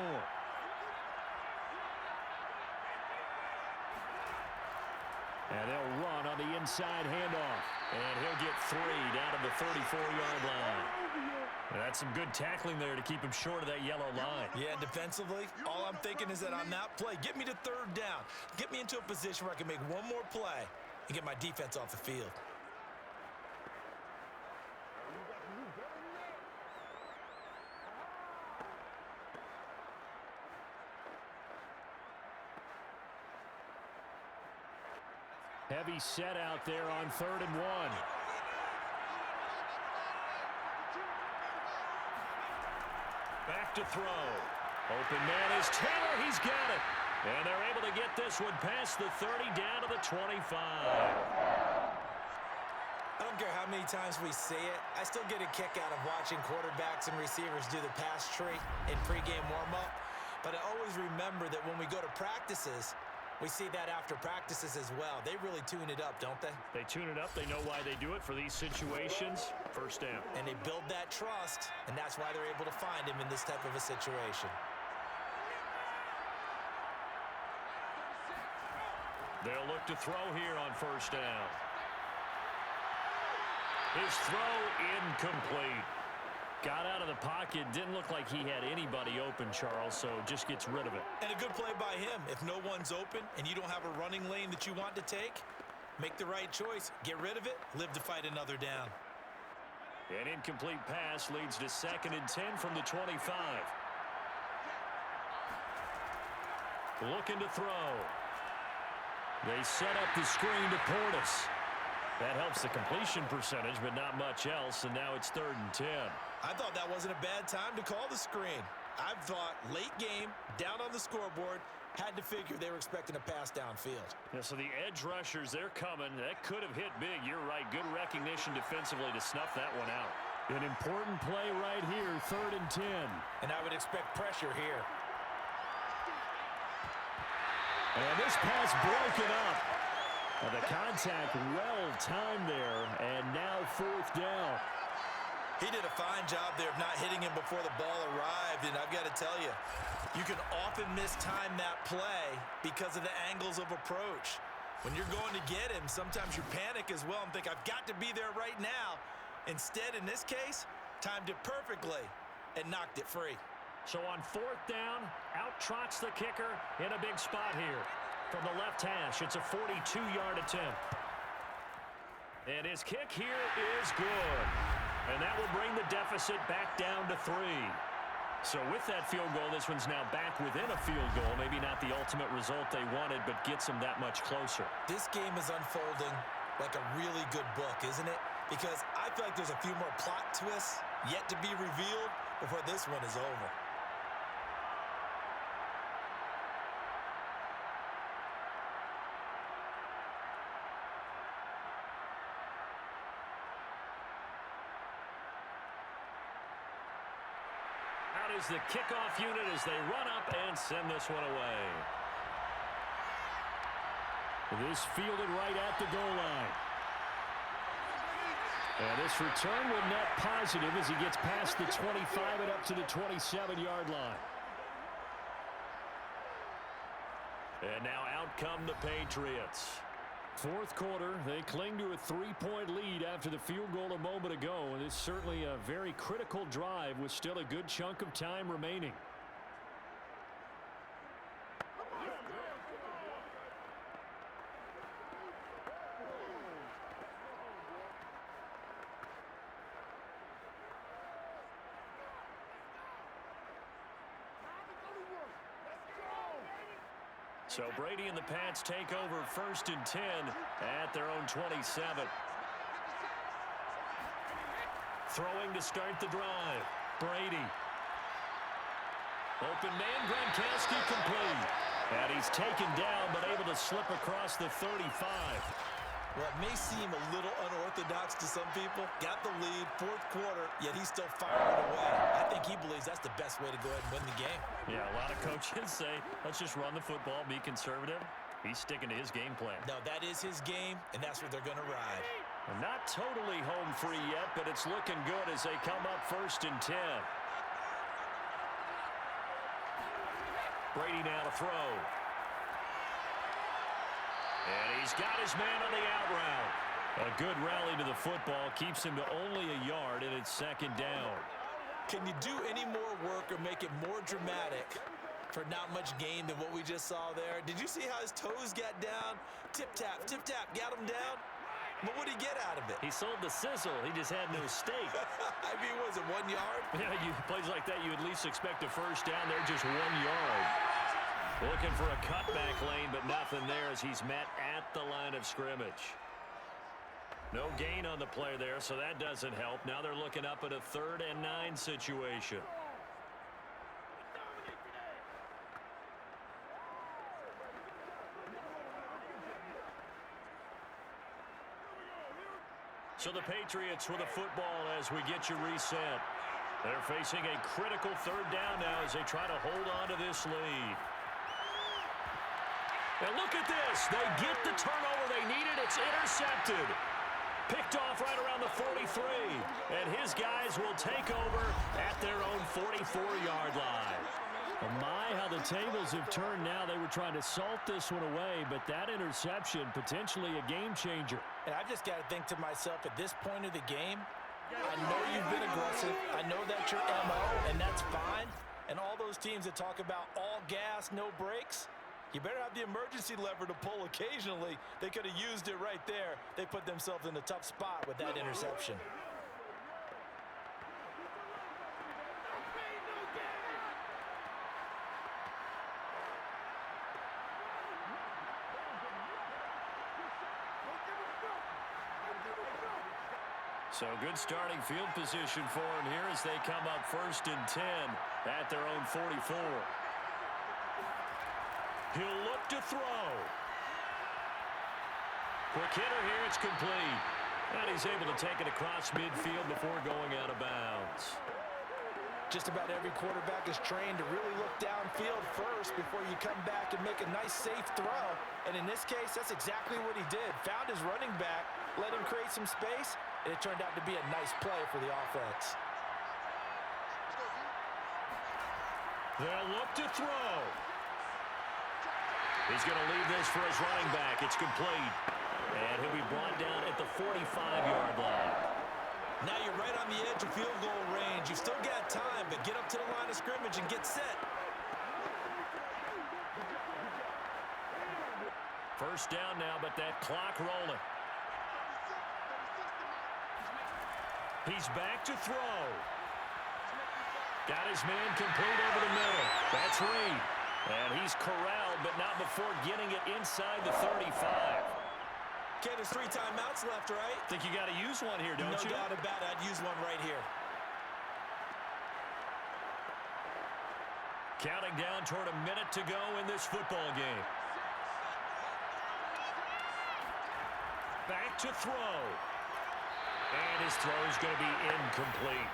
Speaker 5: And they'll run on the inside handoff. And he'll get 3 down to the 34-yard line. And that's some good tackling there to keep him short of that yellow line.
Speaker 3: Yeah, defensively, all I'm thinking is that on that play, get me to 3rd down. Get me into a position where I can make one more play and get my defense off the field.
Speaker 5: Heavy set out there on 3rd and 1. to throw. Open man is Taylor. He's got it. And they're able to get this one past the 30 down to the 25.
Speaker 3: I don't care how many times we see it. I still get a kick out of watching quarterbacks and receivers do the pass tree in pregame warm-up. But I always remember that when we go to practices, we see that after practices as well. They really tune it up, don't they?
Speaker 5: They tune it up. They know why they do it for these situations. First down.
Speaker 3: And they build that trust, and that's why they're able to find him in this type of a situation.
Speaker 5: They'll look to throw here on first down. His throw incomplete. Got out of the pocket. Didn't look like he had anybody open, Charles, so just gets rid of it.
Speaker 3: And a good play by him. If no one's open and you don't have a running lane that you want to take, make the right choice. Get rid of it. Live to fight another down.
Speaker 5: An incomplete pass leads to 2nd and 10 from the 25. Looking to throw. They set up the screen to Portis. That helps the completion percentage, but not much else, and now it's 3rd and 10.
Speaker 3: I thought that wasn't a bad time to call the screen. I thought late game, down on the scoreboard, had to figure they were expecting a pass downfield.
Speaker 5: Yeah, so the edge rushers, they're coming. That could have hit big. You're right. Good recognition defensively to snuff that one out.
Speaker 2: An important play right here, 3rd and 10.
Speaker 3: And I would expect pressure here.
Speaker 2: And this pass broken up. And the contact well timed there, and now 4th down.
Speaker 3: He did a fine job there of not hitting him before the ball arrived, and I've got to tell you, you can often mistime that play because of the angles of approach. When you're going to get him, sometimes you panic as well and think, I've got to be there right now. Instead, in this case, timed it perfectly and knocked it free.
Speaker 5: So on 4th down, out trots the kicker in a big spot here. From the left hash, it's a 42-yard attempt. And his kick here is good. And that will bring the deficit back down to 3. So with that field goal, this one's now back within a field goal. Maybe not the ultimate result they wanted, but gets them that much closer.
Speaker 3: This game is unfolding like a really good book, isn't it? Because I feel like there's a few more plot twists yet to be revealed before this one is over.
Speaker 5: Is the kickoff unit as they run up and send this one away.
Speaker 2: This fielded right at the goal line. And this return will net positive as he gets past the 25 and up to the 27-yard line.
Speaker 5: And now out come the Patriots.
Speaker 2: 4th quarter, they cling to a 3-point lead after the field goal a moment ago. And it's certainly a very critical drive with still a good chunk of time remaining.
Speaker 5: So Brady and the Pats take over 1st and 10 at their own 27. Throwing to start the drive. Brady. Open man, Gronkowski complete. And he's taken down, but able to slip across the 35.
Speaker 3: What may seem a little unorthodox to some people, got the lead, 4th quarter, yet he's still firing away. I think he believes that's the best way to go ahead and win the game.
Speaker 5: Yeah, a lot of coaches say, let's just run the football, be conservative. He's sticking to his game plan.
Speaker 3: No, that is his game, and that's what they're going to ride.
Speaker 5: Not totally home free yet, but it's looking good as they come up 1st and 10. Brady now to throw. And he's got his man on the out route. A good rally to the football keeps him to only a yard, and it's 2nd down.
Speaker 3: Can you do any more work or make it more dramatic for not much gain than what we just saw there? Did you see how his toes got down? Tip-tap, got him down. But what did he get out of it?
Speaker 5: He sold the sizzle. He just had no steak.
Speaker 3: I mean, was it 1 yard?
Speaker 5: Yeah, plays like that, you at least expect a first down. They're just 1 yard. Looking for a cutback lane, but nothing there as he's met at the line of scrimmage. No gain on the play there, so that doesn't help. Now they're looking up at a 3rd and 9 situation. So the Patriots with a football as we get you reset. They're facing a critical third down now as they try to hold on to this lead. And look at this. They get the turnover they needed. It's intercepted. Picked off right around the 43. And his guys will take over at their own 44-yard line.
Speaker 2: Oh my, how the tables have turned now. They were trying to salt this one away, but that interception, potentially a game changer.
Speaker 3: And I just got to think to myself, at this point of the game, I know you've been aggressive. I know that's your MO, and that's fine. And all those teams that talk about all gas, no brakes, you better have the emergency lever to pull occasionally. They could have used it right there. They put themselves in a tough spot with that interception.
Speaker 5: So good starting field position for them here as they come up 1st and 10 at their own 44. He'll look to throw. Quick hitter here, it's complete. And he's able to take it across midfield before going out of bounds.
Speaker 3: Just about every quarterback is trained to really look downfield first before you come back and make a nice, safe throw. And in this case, that's exactly what he did. Found his running back, let him create some space, and it turned out to be a nice play for the offense.
Speaker 2: They'll look to throw.
Speaker 5: He's going to leave this for his running back. It's complete. And he'll be brought down at the 45-yard line.
Speaker 3: Now you're right on the edge of field goal range. You've still got time, but get up to the line of scrimmage and get set.
Speaker 5: First down now, but that clock rolling. He's back to throw. Got his man complete over the middle. That's Reed. And he's corralled, but not before getting it inside the 35.
Speaker 3: Okay, there's 3 timeouts left, right?
Speaker 5: Think you got to use one here, don't you?
Speaker 3: No doubt about it. I'd use one right here.
Speaker 5: Counting down toward a minute to go in this football game. Back to throw. And his throw is going to be incomplete.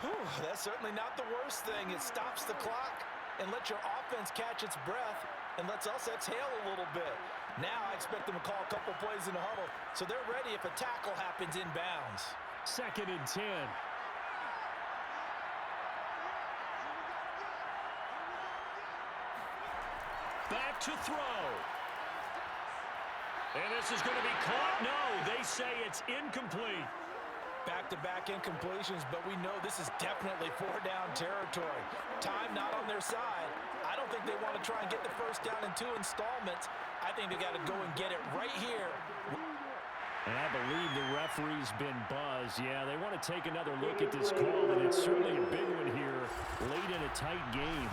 Speaker 3: Whew, that's certainly not the worst thing. It stops the clock and lets your offense catch its breath and lets us exhale a little bit. Now I expect them to call a couple plays in the huddle, so they're ready if a tackle happens inbounds.
Speaker 2: 2nd and 10.
Speaker 5: Back to throw. And this is going to be caught. No, they say it's incomplete.
Speaker 3: Back-to-back incompletions, but we know this is definitely 4-down territory. Time not on their side. I don't think they want to try and get the first down in 2 installments. I think they got to go and get it right here.
Speaker 2: And I believe the referee's been buzzed. Yeah, they want to take another look at this call, and it's certainly a big one here late in a tight game.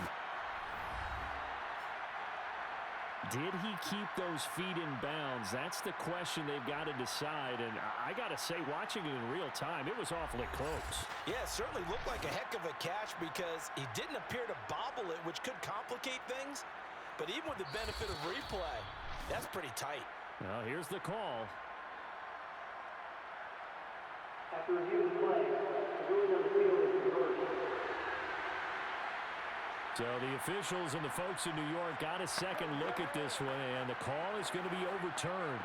Speaker 2: Did he keep those feet in bounds? That's the question they've got to decide. And I got to say, watching it in real time, it was awfully close.
Speaker 3: Yeah, it certainly looked like a heck of a catch because he didn't appear to bobble it, which could complicate things. But even with the benefit of replay, that's pretty tight.
Speaker 2: Well, here's the call.
Speaker 4: After review of the play, the ruling on the field is reversed.
Speaker 2: So the officials and the folks in New York got a second look at this one, and the call is going to be overturned.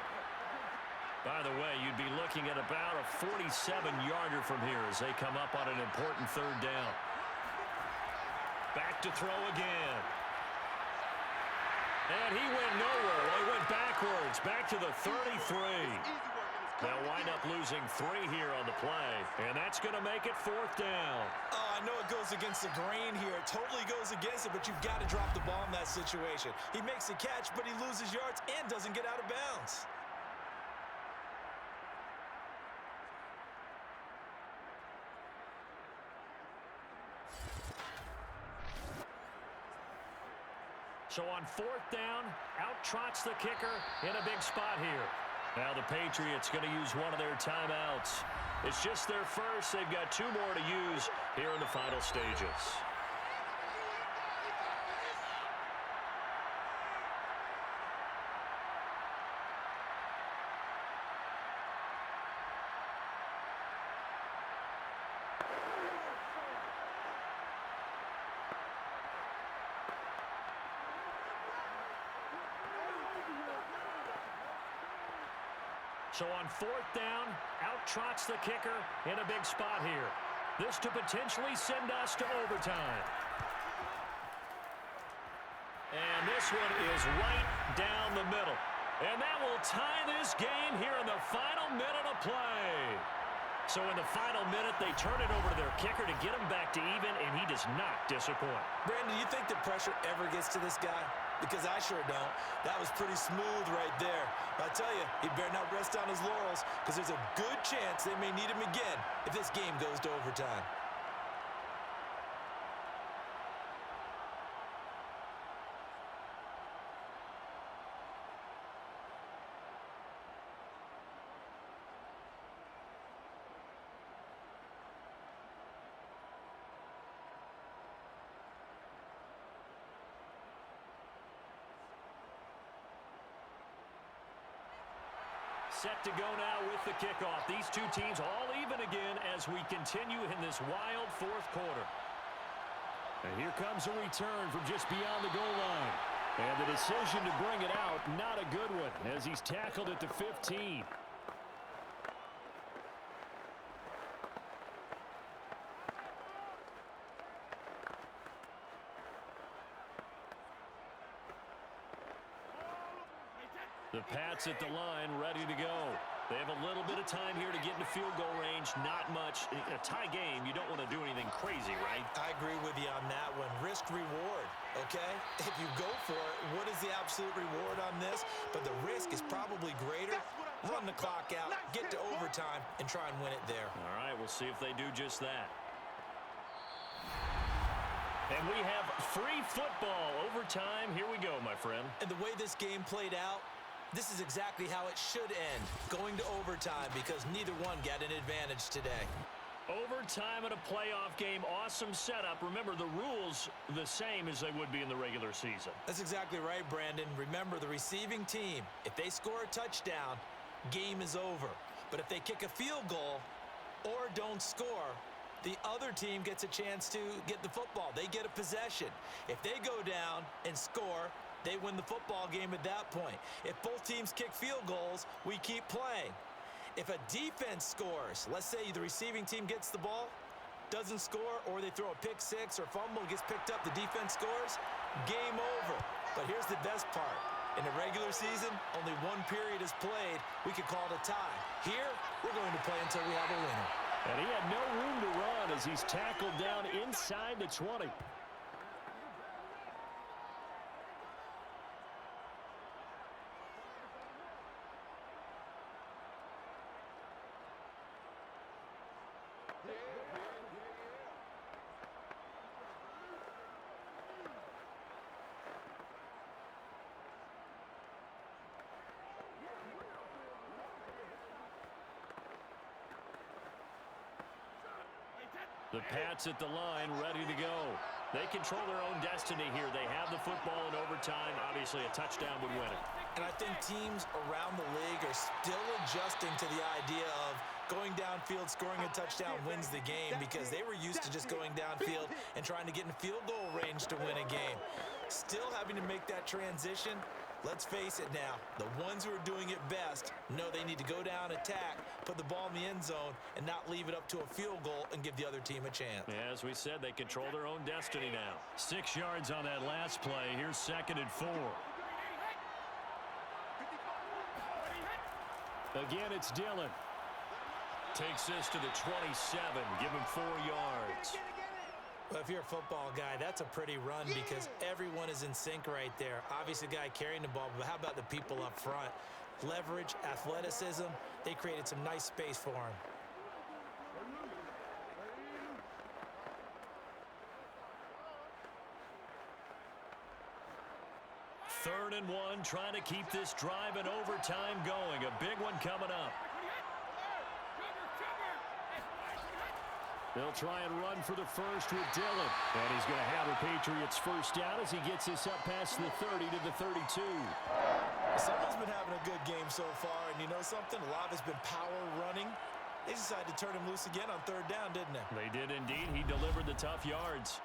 Speaker 5: By the way, you'd be looking at about a 47-yarder from here as they come up on an important 3rd down. Back to throw again. And he went nowhere. They went backwards, back to the 33. They'll wind up losing 3 here on the play, and that's going to make it 4th down.
Speaker 3: Oh, I know it goes against the grain here. It totally goes against it, but you've got to drop the ball in that situation. He makes the catch, but he loses yards and doesn't get out of bounds.
Speaker 5: So on 4th down, out trots the kicker in a big spot here. Now the Patriots going to use one of their timeouts. It's just their first. They've got 2 more to use here in the final stages. So on 4th down, out trots the kicker in a big spot here. This to potentially send us to overtime. And this one is right down the middle. And that will tie this game here in the final minute of play. So in the final minute, they turn it over to their kicker to get him back to even, and he does not disappoint.
Speaker 3: Brandon, do you think the pressure ever gets to this guy? Because I sure don't. That was pretty smooth right there. But I tell you, he better not rest on his laurels, because there's a good chance they may need him again if this game goes to overtime.
Speaker 5: Set to go now with the kickoff. These two teams all even again as we continue in this wild 4th quarter.
Speaker 2: And here comes a return from just beyond the goal line. And the decision to bring it out, not a good one, as he's tackled at the 15. The Pats at the line, ready to go. They have a little bit of time here to get into field goal range. Not much. In a tie game, you don't want to do anything crazy, right?
Speaker 3: I agree with you on that one. Risk reward, okay? If you go for it, what is the absolute reward on this? But the risk is probably greater. Run the clock out, get to overtime, and try and win it there.
Speaker 5: All right, we'll see if they do just that. And we have free football overtime. Here we go, my friend.
Speaker 3: And the way this game played out, this is exactly how it should end, going to overtime, because neither one got an advantage today.
Speaker 5: Overtime in a playoff game, awesome setup. Remember, the rules the same as they would be in the regular season.
Speaker 3: That's exactly right, Brandon. Remember, the receiving team, if they score a touchdown, game is over. But if they kick a field goal or don't score, the other team gets a chance to get the football. They get a possession. If they go down and score, they win the football game at that point. If both teams kick field goals, we keep playing. If a defense scores, let's say the receiving team gets the ball, doesn't score, or they throw a pick six or fumble, gets picked up, the defense scores, game over. But here's the best part. In the regular season, only one period is played. We could call it a tie. Here, we're going to play until we have a winner.
Speaker 2: And he had no room to run as he's tackled down inside the 20.
Speaker 5: The Pats at the line, ready to go. They control their own destiny here. They have the football in overtime. Obviously, a touchdown would win it.
Speaker 3: And I think teams around the league are still adjusting to the idea of going downfield, scoring a touchdown wins the game, because they were used to just going downfield and trying to get in field goal range to win a game. Still having to make that transition. Let's face it now, the ones who are doing it best know they need to go down, attack, put the ball in the end zone, and not leave it up to a field goal and give the other team a chance.
Speaker 5: Yeah, as we said, they control their own destiny now.
Speaker 2: 6 yards on that last play. Here's 2nd and 4. Again, it's Dillon.
Speaker 5: Takes this to the 27. Give him 4 yards.
Speaker 3: Well, if you're a football guy, that's a pretty run, because everyone is in sync right there. Obviously, the guy carrying the ball, but how about the people up front? Leverage, athleticism, they created some nice space for him.
Speaker 5: Third and 1, trying to keep this drive in overtime going. A big one coming up.
Speaker 2: They'll try and run for the first with Dillon. And he's going to have the Patriots first down as he gets this up past the 30 to the 32.
Speaker 3: Someone's been having a good game so far, and you know something? A lot of it's been power running. They decided to turn him loose again on 3rd down, didn't they?
Speaker 5: They did indeed. He delivered the tough yards.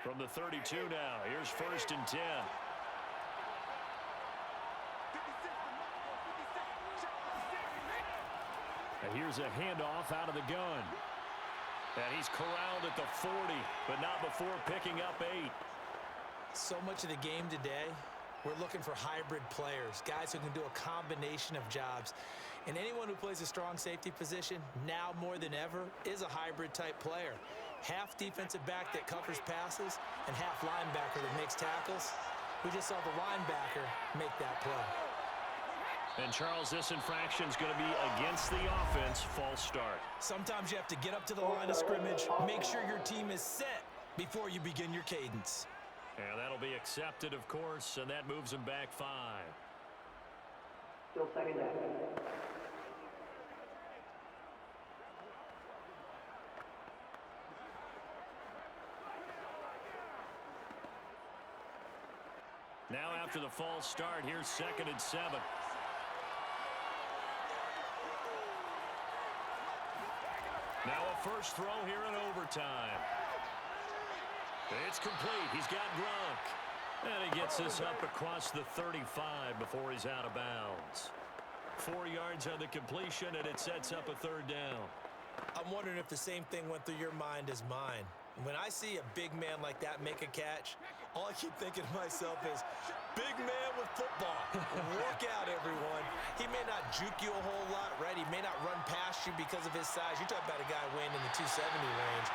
Speaker 5: From the 32 now, here's 1st and 10. And here's a handoff out of the gun. And he's corralled at the 40, but not before picking up 8.
Speaker 3: So much of the game today, we're looking for hybrid players, guys who can do a combination of jobs. And anyone who plays a strong safety position, now more than ever, is a hybrid type player. Half defensive back that covers passes and half linebacker that makes tackles. We just saw the linebacker make that play.
Speaker 5: And, Charles, this infraction is going to be against the offense. False start.
Speaker 3: Sometimes you have to get up to the line of scrimmage, make sure your team is set before you begin your cadence.
Speaker 5: And that'll be accepted, of course, and that moves him back 5.
Speaker 4: Still second down.
Speaker 5: Now after the false start, here's 2nd and 7. Now a first throw here in overtime. It's complete. He's got Gronk. And he gets this up across the 35 before he's out of bounds. 4 yards on the completion, and it sets up a 3rd down.
Speaker 3: I'm wondering if the same thing went through your mind as mine. When I see a big man like that make a catch, all I keep thinking to myself is, big man with football. Work out, everyone. He may not juke you a whole lot, right? He may not run past you because of his size. You're talking about a guy weighing in the 270 range.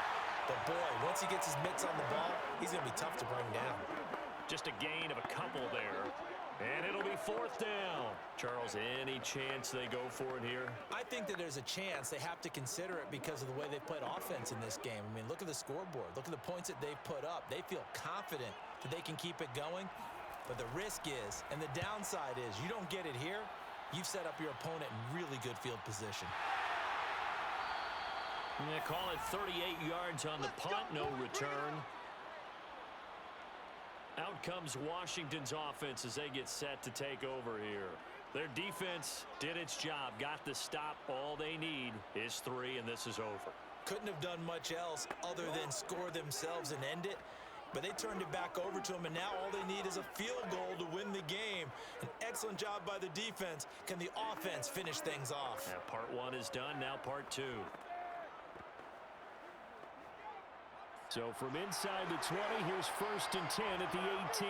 Speaker 3: But, boy, once he gets his mitts on the ball, he's going to be tough to bring down.
Speaker 5: Just a gain of a couple there. And it'll be 4th down. Charles, any chance they go for it here?
Speaker 3: I think that there's a chance. They have to consider it because of the way they played offense in this game. I mean, look at the scoreboard. Look at the points that they've put up. They feel confident that they can keep it going. But the risk is, and the downside is, you don't get it here, you've set up your opponent in really good field position.
Speaker 5: They call it 38 yards on the punt, no return. Out comes Washington's offense as they get set to take over here. Their defense did its job, got the stop. All they need is 3, and this is over.
Speaker 3: Couldn't have done much else other than score themselves and end it. But they turned it back over to them, and now all they need is a field goal to win the game. An excellent job by the defense. Can the offense finish things off?
Speaker 5: Yeah, part 1 is done, now part 2. So from inside the 20, here's 1st and 10 at the 18.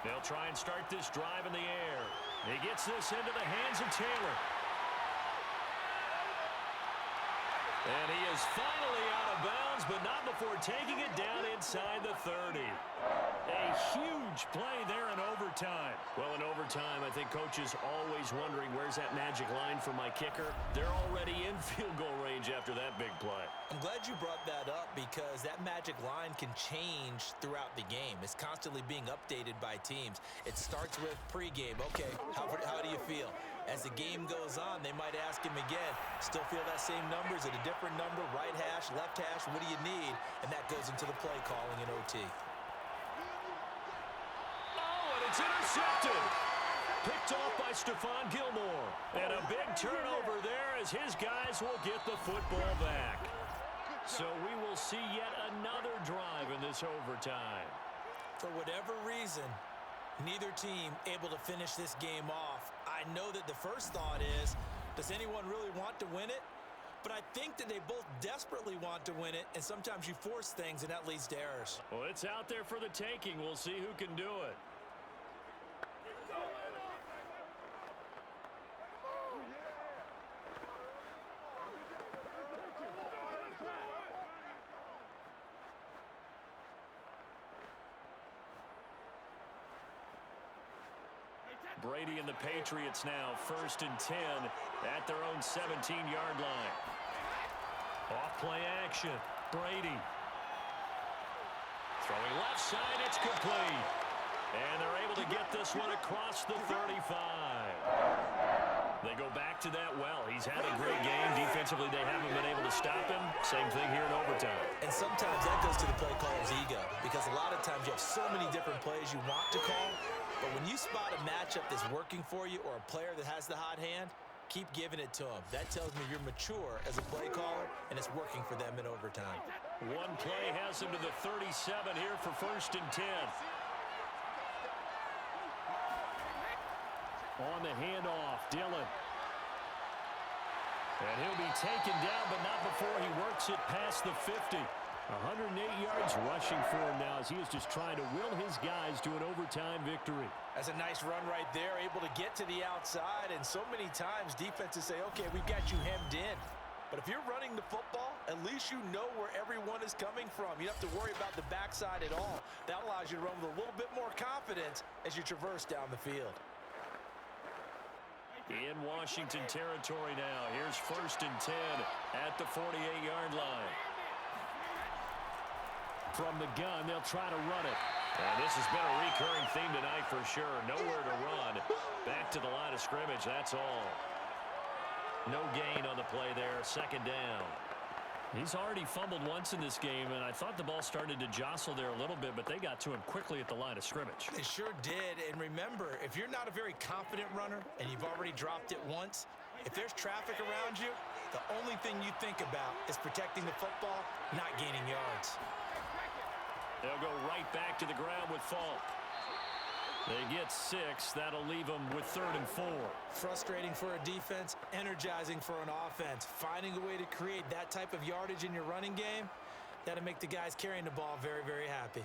Speaker 5: They'll try and start this drive in the air. He gets this into the hands of Taylor. And he is finally out of bounds, but not before taking it down inside the 30. A huge play there in overtime. Well, in overtime, I think Coach is always wondering, where's that magic line for my kicker? They're already in field goal range after that big play.
Speaker 3: I'm glad you brought that up because that magic line can change throughout the game. It's constantly being updated by teams. It starts with pregame. Okay, how do you feel? As the game goes on, they might ask him again, still feel that same number? Is it a different number? Right hash, left hash, what do you need? And that goes into the play calling in OT.
Speaker 5: Oh, and it's intercepted. Picked off by Stephon Gilmore. And a big turnover there as his guys will get the football back. So we will see yet another drive in this overtime.
Speaker 3: For whatever reason, neither team able to finish this game off. I know that the first thought is, does anyone really want to win it? But I think that they both desperately want to win it, and sometimes you force things, and that leads to errors.
Speaker 5: Well, it's out there for the taking. We'll see who can do it. Brady and the Patriots now 1st and 10 at their own 17-yard line. Off play action. Brady. Throwing left side, it's complete. And they're able to get this one across the 35. They go back to that well. He's had a great game. Defensively, they haven't been able to stop him. Same thing here in overtime.
Speaker 3: And sometimes that goes to the play caller's ego because a lot of times you have so many different plays you want to call. But when you spot a matchup that's working for you or a player that has the hot hand, Keep giving it to them. That tells me you're mature as a play caller, and it's working for them in overtime.
Speaker 5: One play has him to the 37 here for 1st and 10. On the handoff, Dillon. And he'll be taken down, but not before he works it past the 50. 108 yards rushing for him now as he is just trying to will his guys to an overtime victory.
Speaker 3: That's a nice run right there, able to get to the outside, and so many times defenses say, okay, we've got you hemmed in. But if you're running the football, at least you know where everyone is coming from. You don't have to worry about the backside at all. That allows you to run with a little bit more confidence as you traverse down the field.
Speaker 5: In Washington territory now. Here's 1st and 10 at the 48-yard line. From the gun, they'll try to run it. And this has been a recurring theme tonight for sure. Nowhere to run. Back to the line of scrimmage, that's all. No gain on the play there. 2nd down. He's already fumbled once in this game, and I thought the ball started to jostle there a little bit, but they got to him quickly at the line of scrimmage.
Speaker 3: They sure did, and remember, if you're not a very confident runner and you've already dropped it once, if there's traffic around you, the only thing you think about is protecting the football, not gaining yards.
Speaker 5: They'll go right back to the ground with Falk. They get 6. That'll leave them with 3rd and 4.
Speaker 3: Frustrating for a defense, energizing for an offense. Finding a way to create that type of yardage in your running game, that'll make the guys carrying the ball very, very happy.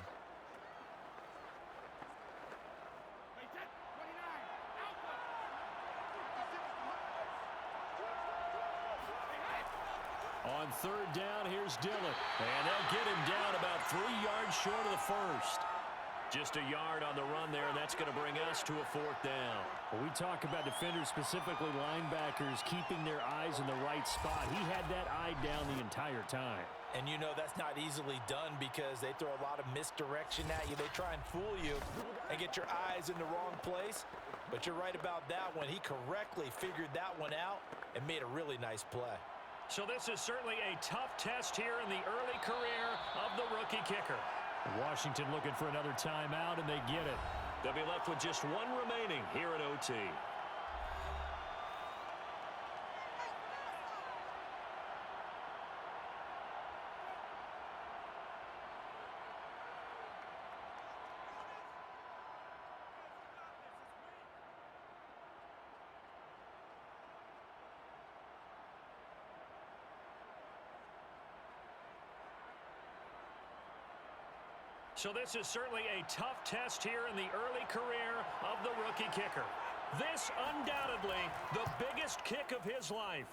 Speaker 5: On 3rd down, here's Dillon. And they'll get him down about 3 yards short of the 1st. Just a yard on the run there, and that's going to bring us to a 4th down.
Speaker 2: When we talk about defenders, specifically linebackers, keeping their eyes in the right spot, he had that eye down the entire time.
Speaker 3: And you know that's not easily done because they throw a lot of misdirection at you. They try and fool you and get your eyes in the wrong place. But you're right about that one. He correctly figured that one out and made a really nice play.
Speaker 5: So this is certainly a tough test here in the early career of the rookie kicker.
Speaker 2: Washington looking for another timeout, and they get it.
Speaker 5: They'll be left with just 1 remaining here at OT. So this is certainly a tough test here in the early career of the rookie kicker. This undoubtedly the biggest kick of his life.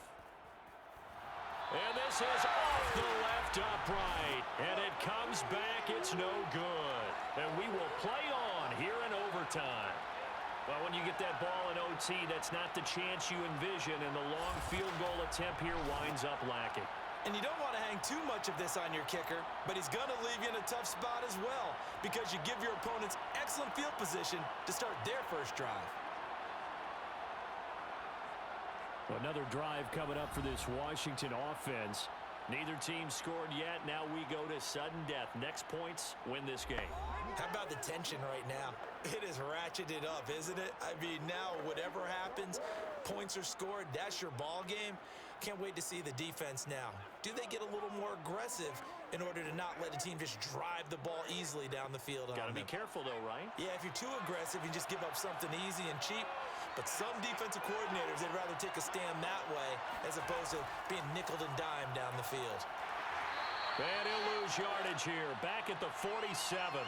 Speaker 5: And this is off the left upright. And it comes back. It's no good. And we will play on here in overtime. Well, when you get that ball in OT, that's not the chance you envision. And the long field goal attempt here winds up lacking.
Speaker 3: And you don't want to hang too much of this on your kicker, but he's going to leave you in a tough spot as well because you give your opponents excellent field position to start their first drive.
Speaker 2: Another drive coming up for this Washington offense.
Speaker 5: Neither team scored yet. Now we go to sudden death. Next points win this game.
Speaker 3: How about the tension right now? It is ratcheted up, isn't it? I mean, now whatever happens, points are scored, that's your ball game. Can't wait to see the defense now. Do they get a little more aggressive in order to not let the team just drive the ball easily down the field?
Speaker 5: Got to be careful, though, right?
Speaker 3: Yeah, if you're too aggressive, you just give up something easy and cheap. But some defensive coordinators, they'd rather take a stand that way as opposed to being nickeled and dimed down the field.
Speaker 5: And he'll lose yardage here. Back at the 47.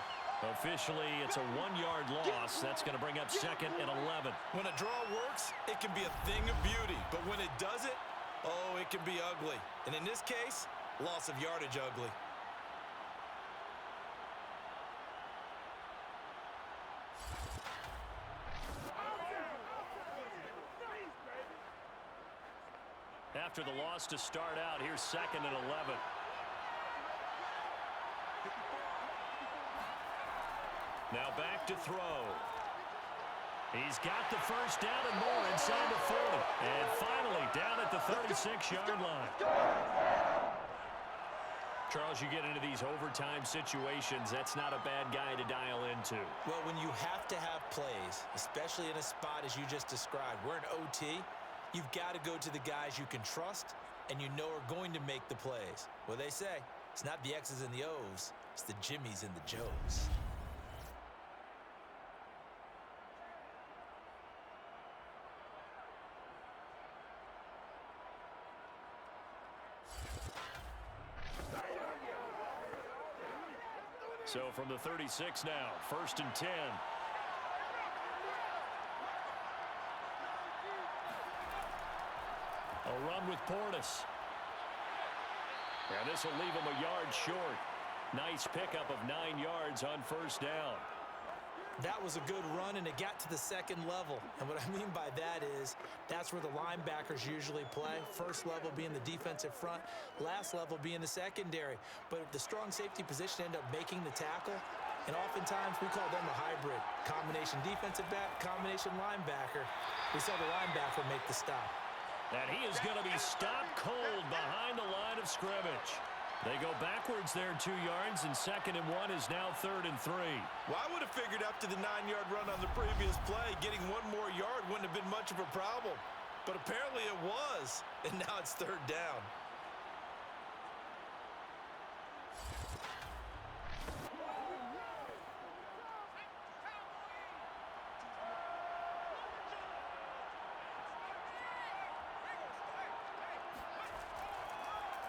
Speaker 5: Officially, it's a 1-yard loss. That's going to bring up 2nd and 11.
Speaker 3: When a draw works, it can be a thing of beauty. But when it doesn't, oh, it can be ugly. And in this case, loss of yardage ugly.
Speaker 5: After the loss to start out, here's 2nd and 11. Now back to throw. He's got the first down and more inside the 40. And finally down at the 36-yard line. Charles, you get into these overtime situations, that's not a bad guy to dial into.
Speaker 3: Well, when you have to have plays, especially in a spot as you just described, we're in OT, You've got to go to the guys you can trust and you know are going to make the plays. Well, they say it's not the X's and the O's, it's the Jimmies and the Joes.
Speaker 5: So from the 36 now, 1st and 10. A run with Portis. And this will leave him a yard short. Nice pickup of 9 yards on 1st down.
Speaker 3: That was a good run, and it got to the second level. And what I mean by that is that's where the linebackers usually play. First level being the defensive front, last level being the secondary. But the strong safety position ended up making the tackle, and oftentimes we call them a hybrid. Combination defensive back, combination linebacker. We saw the linebacker make the stop.
Speaker 5: And he is going to be stopped cold behind the line of scrimmage. They go backwards there 2 yards, and 2nd and 1 is now 3rd and 3.
Speaker 3: Well, I would have figured up to the 9-yard run on the previous play. Getting 1 more yard wouldn't have been much of a problem. But apparently it was, and now it's 3rd down.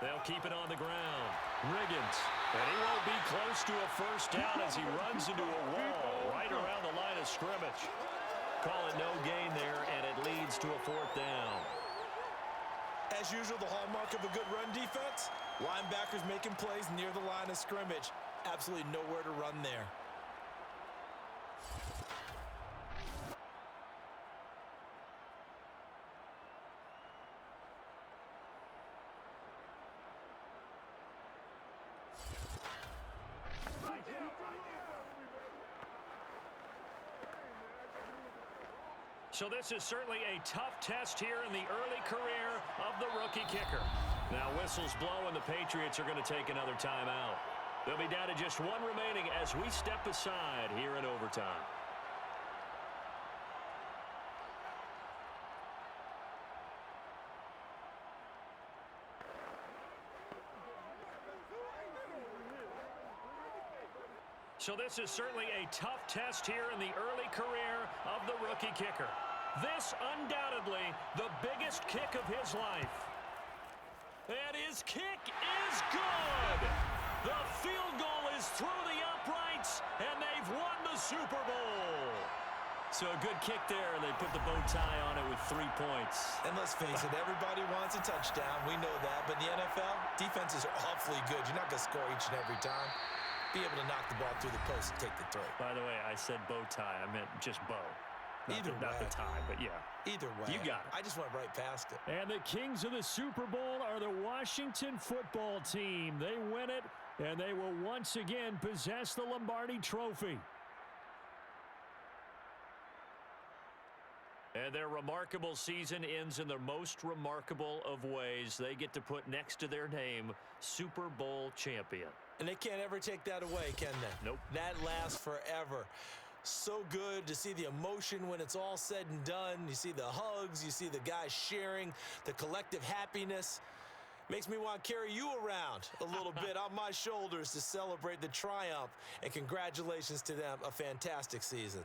Speaker 5: They'll keep it on the ground. Riggins. And he won't be close to a 1st down as he runs into a wall right around the line of scrimmage. Call it no gain there, and it leads to a 4th down.
Speaker 3: As usual, the hallmark of a good run defense, linebackers making plays near the line of scrimmage. Absolutely nowhere to run there.
Speaker 5: So this is certainly a tough test here in the early career of the rookie kicker. Now whistles blow and the Patriots are going to take another timeout. They'll be down to just 1 remaining as we step aside here in overtime. So this is certainly a tough test here in the early career of the rookie kicker. This undoubtedly the biggest kick of his life. And his kick is good. The field goal is through the uprights, and they've won the Super Bowl. So a good kick there, and they put the bow tie on it with 3 points.
Speaker 3: And let's face it, everybody wants a touchdown. We know that. But in the NFL, defenses are awfully good. You're not going to score each and every time. Be able to knock the ball through the post and take the throw.
Speaker 5: By the way, I said bow tie. I meant just bow. Not the tie, but yeah.
Speaker 3: Either way.
Speaker 5: You got it.
Speaker 3: I just went right past it.
Speaker 2: And the kings of the Super Bowl are the Washington football team. They win it, and they will once again possess the Lombardi Trophy.
Speaker 5: And their remarkable season ends in the most remarkable of ways. They get to put next to their name, Super Bowl champion.
Speaker 3: And they can't ever take that away, can they?
Speaker 5: Nope.
Speaker 3: That lasts forever. So good to see the emotion when it's all said and done. You see the hugs. You see the guys sharing the collective happiness. Makes me want to carry you around a little bit on my shoulders to celebrate the triumph. And congratulations to them. A fantastic season.